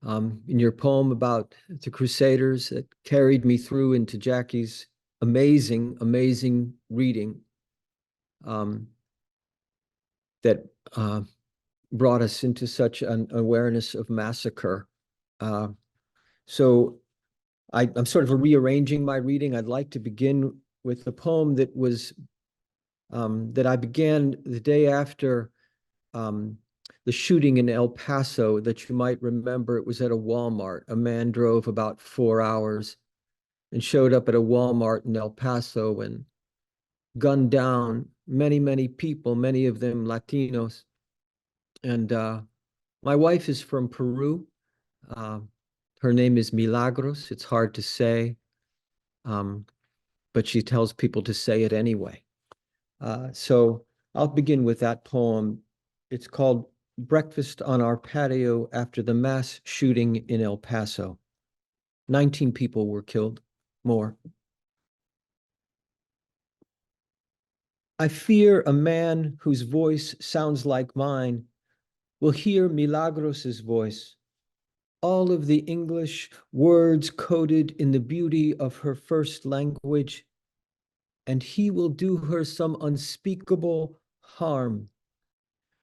in your poem about the Crusaders that carried me through into Jackie's amazing, amazing reading that brought us into such an awareness of massacre. So I'm sort of rearranging my reading. I'd like to begin with a poem that was that I began the day after the shooting in El Paso that you might remember. It was at a Walmart. A man drove about 4 hours and showed up at a Walmart in El Paso and gunned down many, many people, many of them Latinos. And my wife is from Peru. Her name is Milagros. It's hard to say, but she tells people to say it anyway. So I'll begin with that poem. It's called Breakfast on Our Patio After the Mass Shooting in El Paso. 19 people were killed, more. I fear a man whose voice sounds like mine will hear Milagros's voice. All of the English words coded in the beauty of her first language, and he will do her some unspeakable harm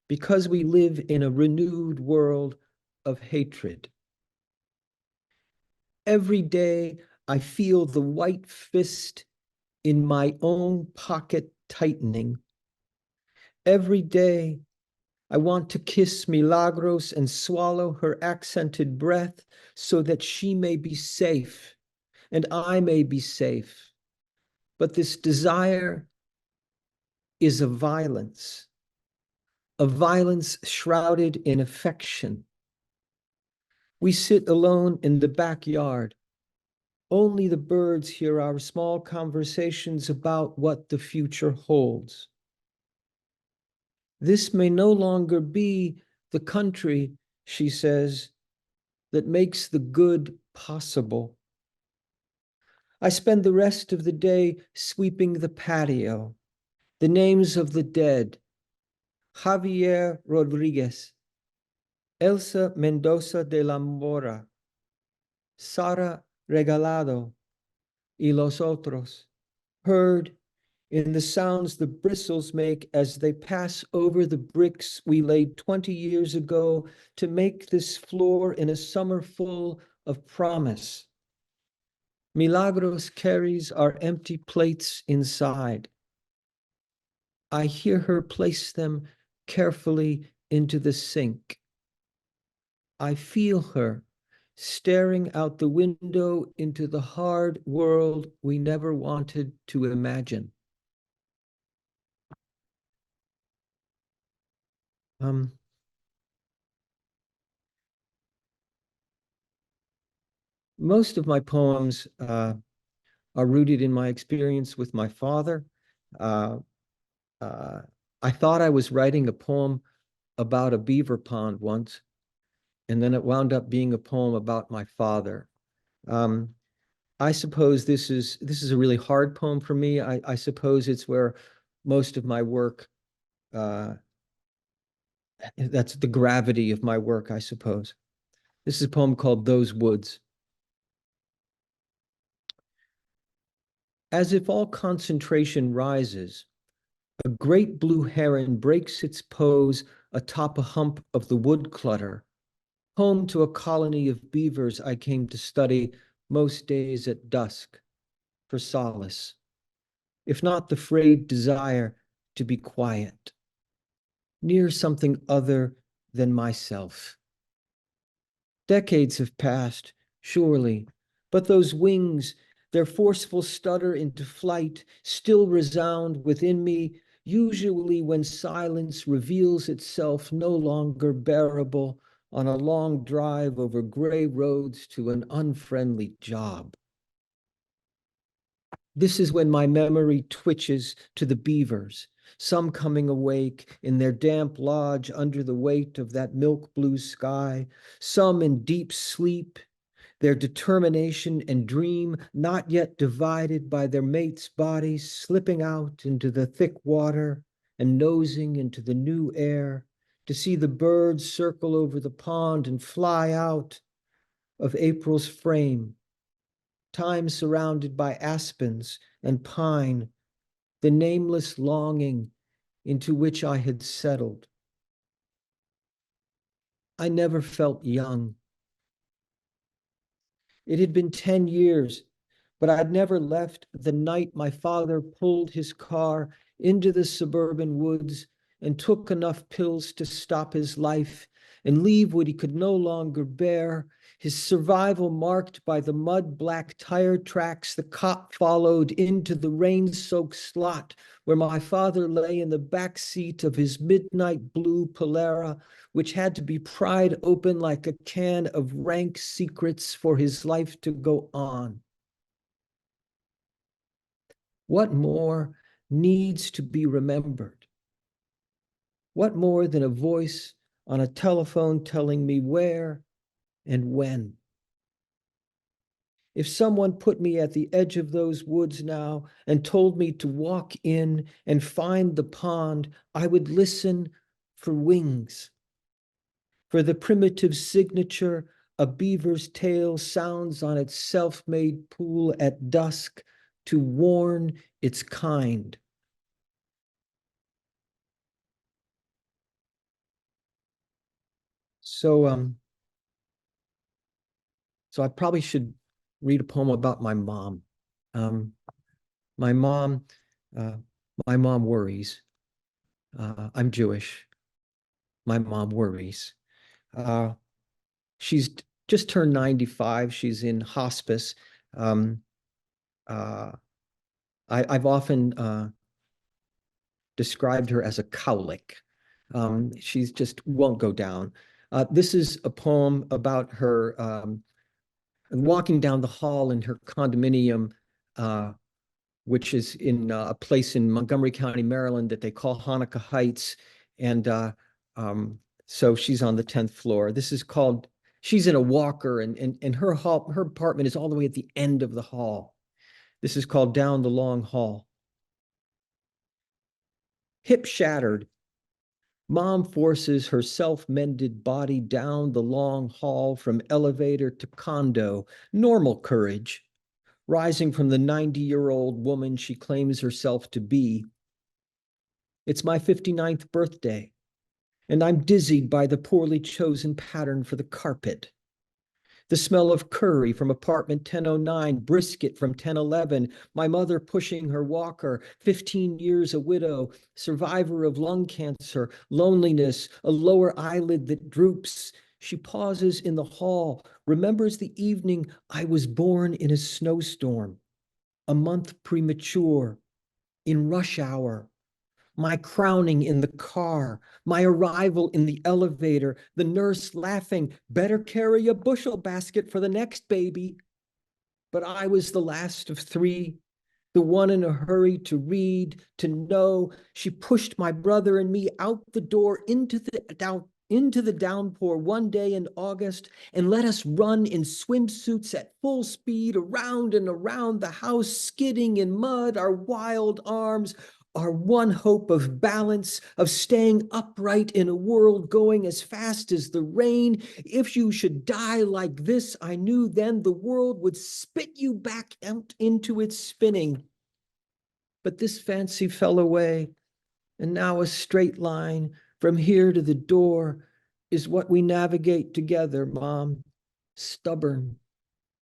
because we live in a renewed world of hatred. Every day I feel the white fist in my own pocket tightening. Every day I want to kiss Milagros and swallow her accented breath so that she may be safe and I may be safe. But this desire is a violence shrouded in affection. We sit alone in the backyard. Only the birds hear our small conversations about what the future holds. This may no longer be the country, she says, that makes the good possible. I spend the rest of the day sweeping the patio, the names of the dead: Javier Rodriguez, Elsa Mendoza de la Mora, Sara Regalado, y los otros, heard in the sounds the bristles make as they pass over the bricks we laid 20 years ago to make this floor in a summer full of promise. Milagros carries our empty plates inside. I hear her place them carefully into the sink. I feel her staring out the window into the hard world we never wanted to imagine. Most of my poems are rooted in my experience with my father. I thought I was writing a poem about a beaver pond once, and then it wound up being a poem about my father. I suppose this is a really hard poem for me. I suppose it's where most of my work, that's the gravity of my work, I suppose. This is a poem called Those Woods. As if all concentration rises, a great blue heron breaks its pose atop a hump of the wood clutter, home to a colony of beavers I came to study most days at dusk for solace, if not the frayed desire to be quiet, near something other than myself. Decades have passed, surely, but those wings, their forceful stutter into flight, still resound within me, usually when silence reveals itself no longer bearable on a long drive over gray roads to an unfriendly job. This is when my memory twitches to the beavers, some coming awake in their damp lodge under the weight of that milk blue sky, some in deep sleep, their determination and dream not yet divided by their mates' bodies, slipping out into the thick water and nosing into the new air to see the birds circle over the pond and fly out of April's frame, time surrounded by aspens and pine, the nameless longing into which I had settled. I never felt young. It had been 10 years, but I'd never left the night my father pulled his car into the suburban woods and took enough pills to stop his life and leave what he could no longer bear, his survival marked by the mud-black tire tracks the cop followed into the rain-soaked slot where my father lay in the back seat of his midnight blue Polara, which had to be pried open like a can of rank secrets for his life to go on. What more needs to be remembered? What more than a voice on a telephone telling me where and when? If someone put me at the edge of those woods now and told me to walk in and find the pond, I would listen for wings, for the primitive signature a beaver's tail sounds on its self-made pool at dusk to warn its kind. So I probably should read a poem about my mom. Um, my mom, uh, my mom worries. I'm Jewish. My mom worries. She's just turned 95. She's in hospice. I've often described her as a cowlick. She's just won't go down. This is a poem about her walking down the hall in her condominium, which is in a place in Montgomery County, Maryland, that they call Hanukkah Heights. And so she's on the 10th floor. This is called, she's in a walker, and her apartment is all the way at the end of the hall. This is called Down the Long Hall. Hip shattered, Mom forces her self-mended body down the long hall from elevator to condo, normal courage, rising from the 90-year-old woman she claims herself to be. It's my 59th birthday, and I'm dizzied by the poorly chosen pattern for the carpet. The smell of curry from apartment 1009, brisket from 1011, my mother pushing her walker, 15 years a widow, survivor of lung cancer, loneliness, a lower eyelid that droops. She pauses in the hall, remembers the evening I was born in a snowstorm, a month premature, in rush hour, my crowning in the car, my arrival in the elevator, the nurse laughing, better carry a bushel basket for the next baby. But I was the last of three, the one in a hurry to read, to know. She pushed my brother and me out the door into the downpour one day in August and let us run in swimsuits at full speed around and around the house, skidding in mud, our wild arms, our one hope of balance, of staying upright in a world going as fast as the rain. If you should die like this, I knew then the world would spit you back out into its spinning. But this fancy fell away, and now a straight line from here to the door is what we navigate together, Mom. Stubborn,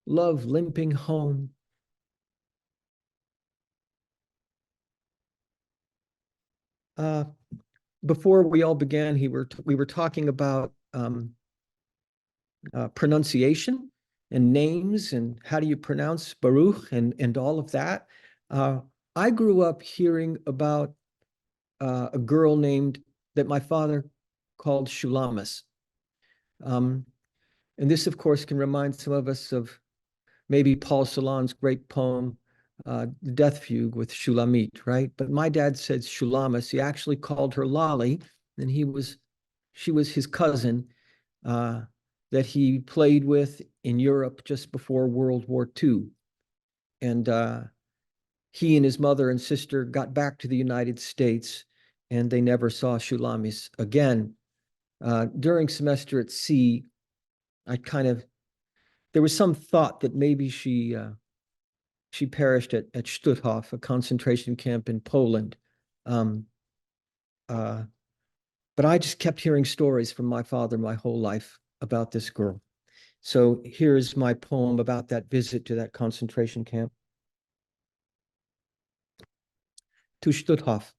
love limping home. Before we all began, we were talking about pronunciation and names and how do you pronounce Baruch and all of that. I grew up hearing about a girl named that my father called Shulamis. And this, of course, can remind some of us of maybe Paul Celan's great poem, the death fugue with Shulamit, right? But my dad said Shulamis. He actually called her Lolly, and she was his cousin that he played with in Europe just before World War II. And he and his mother and sister got back to the United States, and they never saw Shulamis again. During semester at sea, there was some thought that maybe she perished at Stutthof, a concentration camp in Poland. Um, but I just kept hearing stories from my father my whole life about this girl. So here's my poem about that visit to that concentration camp. To Stutthof.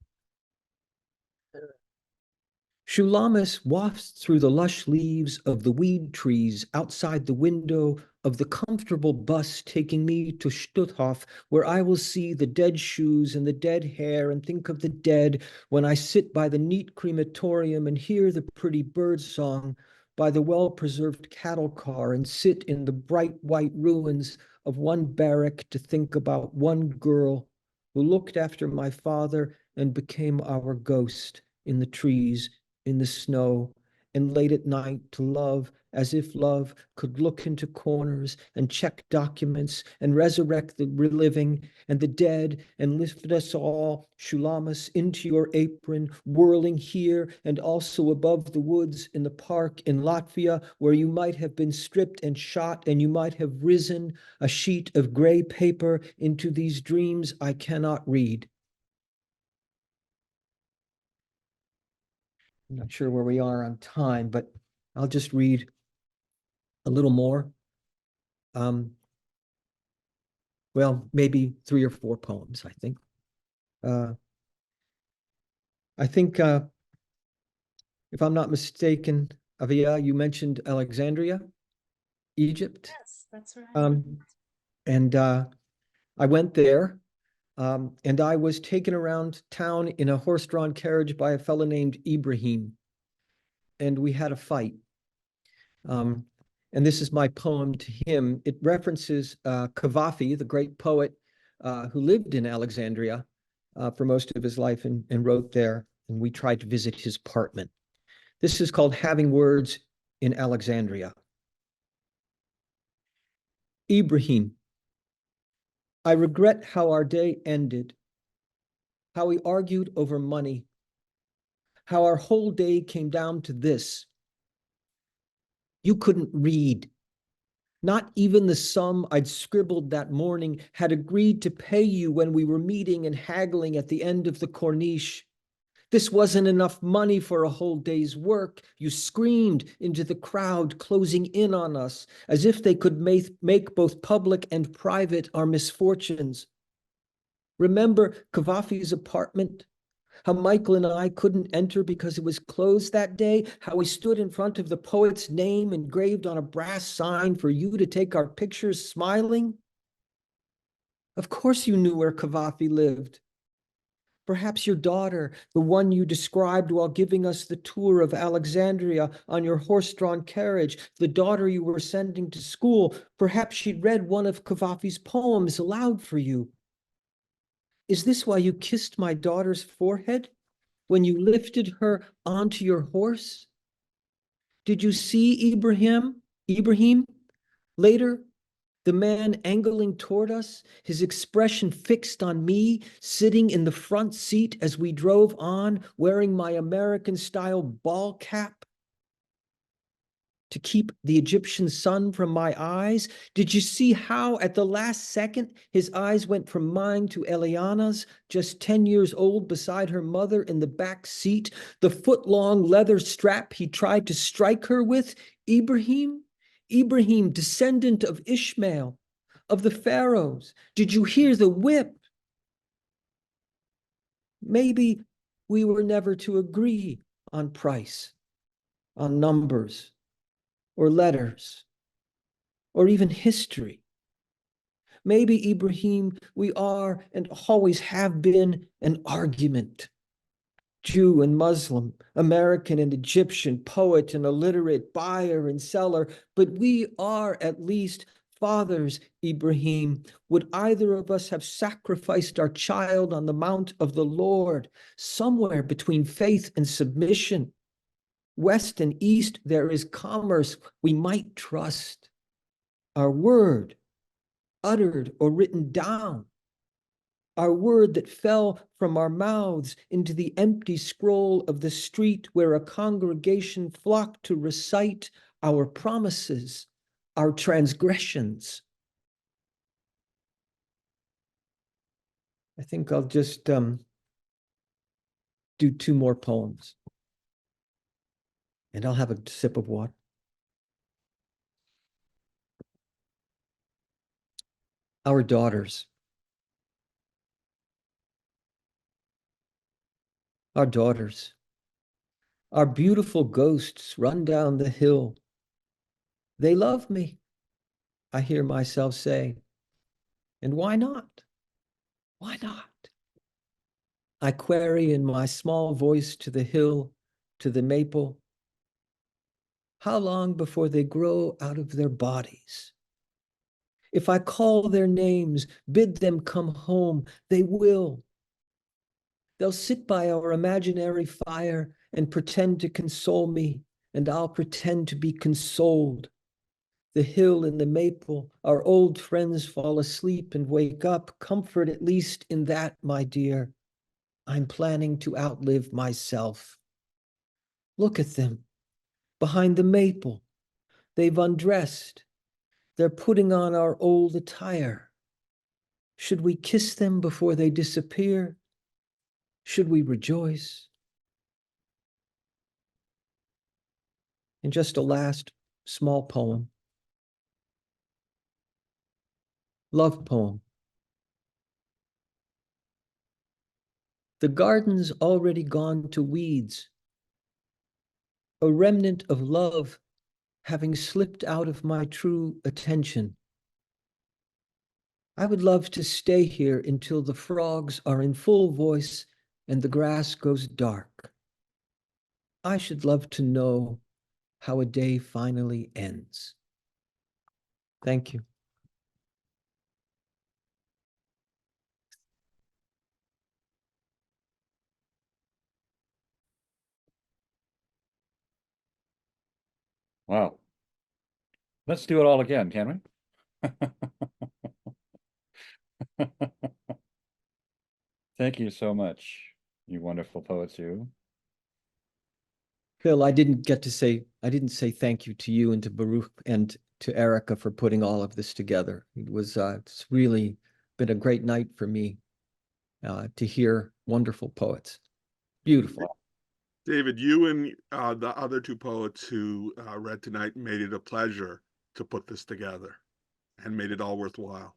Shulamis wafts through the lush leaves of the weed trees outside the window of the comfortable bus taking me to Stutthof, where I will see the dead shoes and the dead hair and think of the dead when I sit by the neat crematorium and hear the pretty bird song by the well-preserved cattle car and sit in the bright white ruins of one barrack to think about one girl who looked after my father and became our ghost in the trees, in the snow, and late at night to love as if love could look into corners and check documents and resurrect the living and the dead and lift us all, Shulamis, into your apron, whirling here and also above the woods in the park in Latvia, where you might have been stripped and shot and you might have risen, a sheet of gray paper into these dreams I cannot read. I'm not sure where we are on time, but I'll just read a little more. Well, maybe 3 or 4 poems, I think. If I'm not mistaken, Aviya, you mentioned Alexandria, Egypt. Yes, that's right. And I went there, and I was taken around town in a horse-drawn carriage by a fellow named Ibrahim, and we had a fight. And this is my poem to him. It references Cavafy, the great poet who lived in Alexandria for most of his life and wrote there. And we tried to visit his apartment. This is called Having Words in Alexandria. Ibrahim, I regret how our day ended, how we argued over money, how our whole day came down to this. You couldn't read. Not even the sum I'd scribbled that morning had agreed to pay you when we were meeting and haggling at the end of the corniche. This wasn't enough money for a whole day's work. You screamed into the crowd, closing in on us, as if they could make both public and private our misfortunes. Remember Cavafy's apartment? How Michael and I couldn't enter because it was closed that day, how we stood in front of the poet's name engraved on a brass sign for you to take our pictures smiling? Of course you knew where Cavafy lived. Perhaps your daughter, the one you described while giving us the tour of Alexandria on your horse-drawn carriage, the daughter you were sending to school, perhaps she'd read one of Cavafy's poems aloud for you. Is this why you kissed my daughter's forehead when you lifted her onto your horse? Did you see Ibrahim? Later, the man angling toward us, his expression fixed on me, sitting in the front seat as we drove on, wearing my American-style ball cap to keep the Egyptian sun from my eyes? Did you see how at the last second his eyes went from mine to Eliana's, just 10 years old beside her mother in the back seat, the foot-long leather strap he tried to strike her with? Ibrahim, descendant of Ishmael, of the pharaohs, did you hear the whip? Maybe we were never to agree on price, on numbers, or letters, or even history. Maybe, Ibrahim, we are and always have been an argument. Jew and Muslim, American and Egyptian, poet and illiterate, buyer and seller, but we are at least fathers, Ibrahim, would either of us have sacrificed our child on the mount of the Lord, somewhere between faith and submission? West and east, there is commerce we might trust. Our word, uttered or written down, our word that fell from our mouths into the empty scroll of the street where a congregation flocked to recite our promises, our transgressions. I think I'll just do 2 more poems, and I'll have a sip of water. Our daughters. Our daughters. Our beautiful ghosts run down the hill. They love me, I hear myself say. And why not? Why not? I query in my small voice to the hill, to the maple. How long before they grow out of their bodies? If I call their names, bid them come home, they will. They'll sit by our imaginary fire and pretend to console me, and I'll pretend to be consoled. The hill and the maple, our old friends fall asleep and wake up. Comfort at least in that, my dear. I'm planning to outlive myself. Look at them, behind the maple. They've undressed. They're putting on our old attire. Should we kiss them before they disappear? Should we rejoice? And just a last small poem. Love poem. The garden's already gone to weeds, a remnant of love having slipped out of my true attention. I would love to stay here until the frogs are in full voice and the grass goes dark. I should love to know how a day finally ends. Thank you. Wow. Let's do it all again, can we? Thank you so much, you wonderful poets, you. Phil, I didn't say thank you to you and to Baruch and to Erica for putting all of this together. It's really been a great night for me to hear wonderful poets. Beautiful. David, you and the other 2 poets who read tonight made it a pleasure to put this together and made it all worthwhile.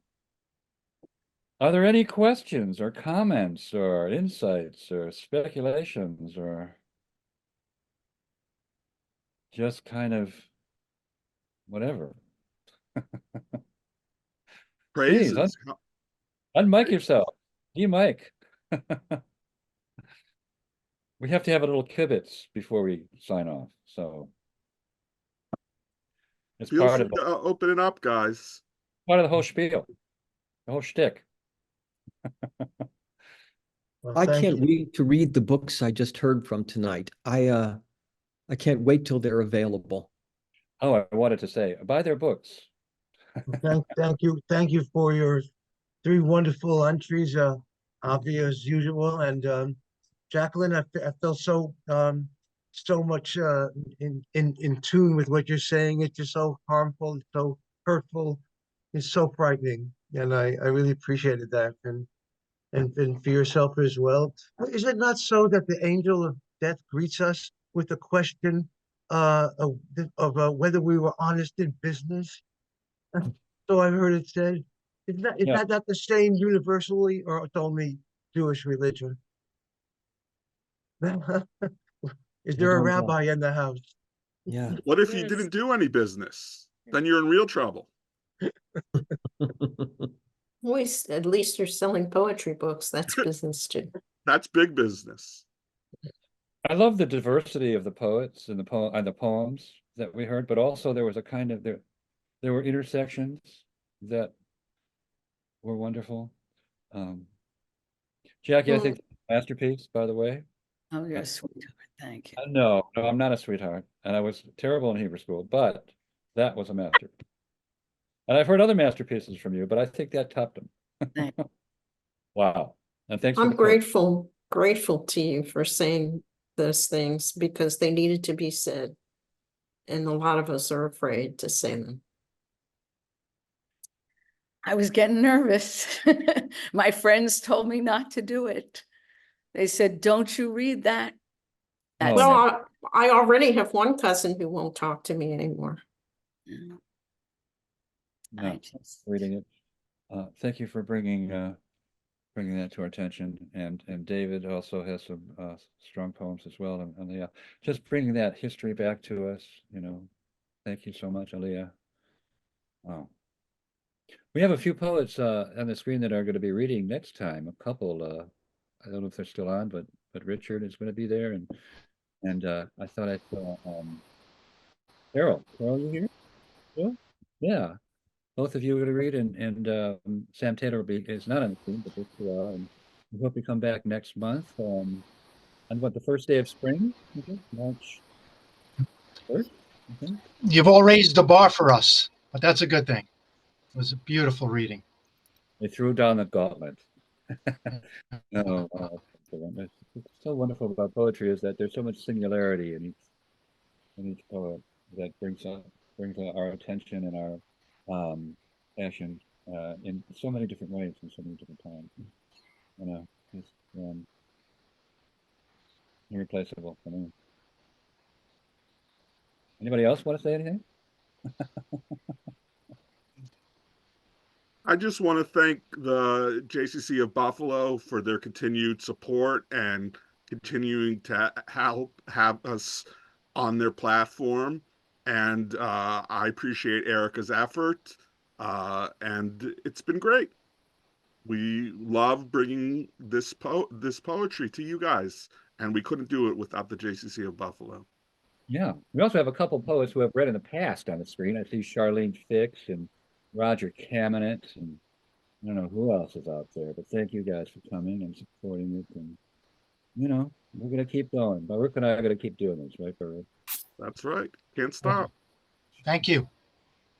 Are there any questions or comments or insights or speculations or just kind of whatever? Please, Praises. unmic yourself. De-mic. We have to have a little kibitz before we sign off, so it's Feel part free of to open it up, guys. the whole spiel, the whole shtick. Well, I thank can't you. wait to read the books I just heard from tonight. I can't wait till they're available. Oh, I wanted to say, buy their books. Thank you for your 3 wonderful entries, Aviya as usual, and Jacqueline. I felt so much in tune with what you're saying. It's just so harmful, it's so hurtful, it's so frightening, and I really appreciated that, and for yourself as well. Is it not so that the angel of death greets us with the question of whether we were honest in business? So I've heard it said. Is Yeah. that not the same universally, or it's only Jewish religion? Is there a don't know. rabbi in the house? Yeah. What if you Yes. didn't do any business? Then you're in real trouble. At least you're selling poetry books. That's business too. That's big business. I love the diversity of the poets and the poems that we heard, but also there was a kind of there were intersections that were wonderful. Jackie, I Well, think masterpiece, by the way. Oh, you're a sweetheart. Thank you. No, I'm not a sweetheart, and I was terrible in Hebrew school, but that was a masterpiece. And I've heard other masterpieces from you, but I think that topped them. Thank Wow. And thanks for I'm the quote. grateful to you for saying those things because they needed to be said. And a lot of us are afraid to say them. I was getting nervous. My friends told me not to do it. They said, don't you read that. That's Oh. Well, I already have one cousin who won't talk to me anymore. No, No, I just, reading it. Thank you for bringing that to our attention. And David also has some strong poems as well. And yeah, just bringing that history back to us. Thank you so much, Aliyah. Wow. We have a few poets on the screen that are going to be reading next time. A couple. I don't know if they're still on, but Richard is going to be there, and I thought I saw Carol. Carol, you here? Yeah. Both of you are going to read, and Sam Taylor is not on the screen, but this and we hope you come back next month on what, the first day of spring, March 1st, I think. You've all raised the bar for us, but that's a good thing. It was a beautiful reading. They threw down the gauntlet. No, it's so wonderful about poetry is that there's so much singularity in each poet that brings our attention and our passion in so many different ways in so many different times. It's irreplaceable for me. Anybody else want to say anything? I just want to thank the JCC of Buffalo for their continued support and continuing to help have us on their platform. And I appreciate Erica's effort. And it's been great. We love bringing this poetry to you guys, and we couldn't do it without the JCC of Buffalo. Yeah. We also have a couple poets who have read in the past on the screen. I see Charlene Fix and Roger Kamenet, and I don't know who else is out there, but thank you guys for coming and supporting it. And, we're going to keep going. Baruch and I are going to keep doing this, right, Baruch? That's right. Can't stop. Thank you.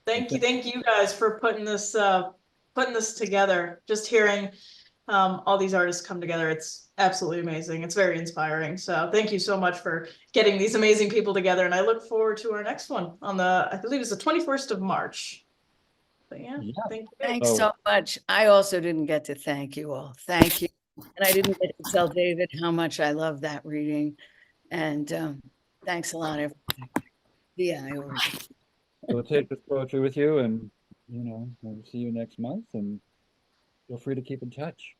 Thank you guys for putting this together. Just hearing all these artists come together, it's absolutely amazing. It's very inspiring. So thank you so much for getting these amazing people together. And I look forward to our next one on I believe it's the 21st of March. But yeah, thank you. thanks so much. I also didn't get to thank you all. Thank you. And I didn't get to tell David how much I love that reading. And thanks a lot, everybody. Yeah, I already. So we'll take this poetry with you, and we'll see you next month, and feel free to keep in touch.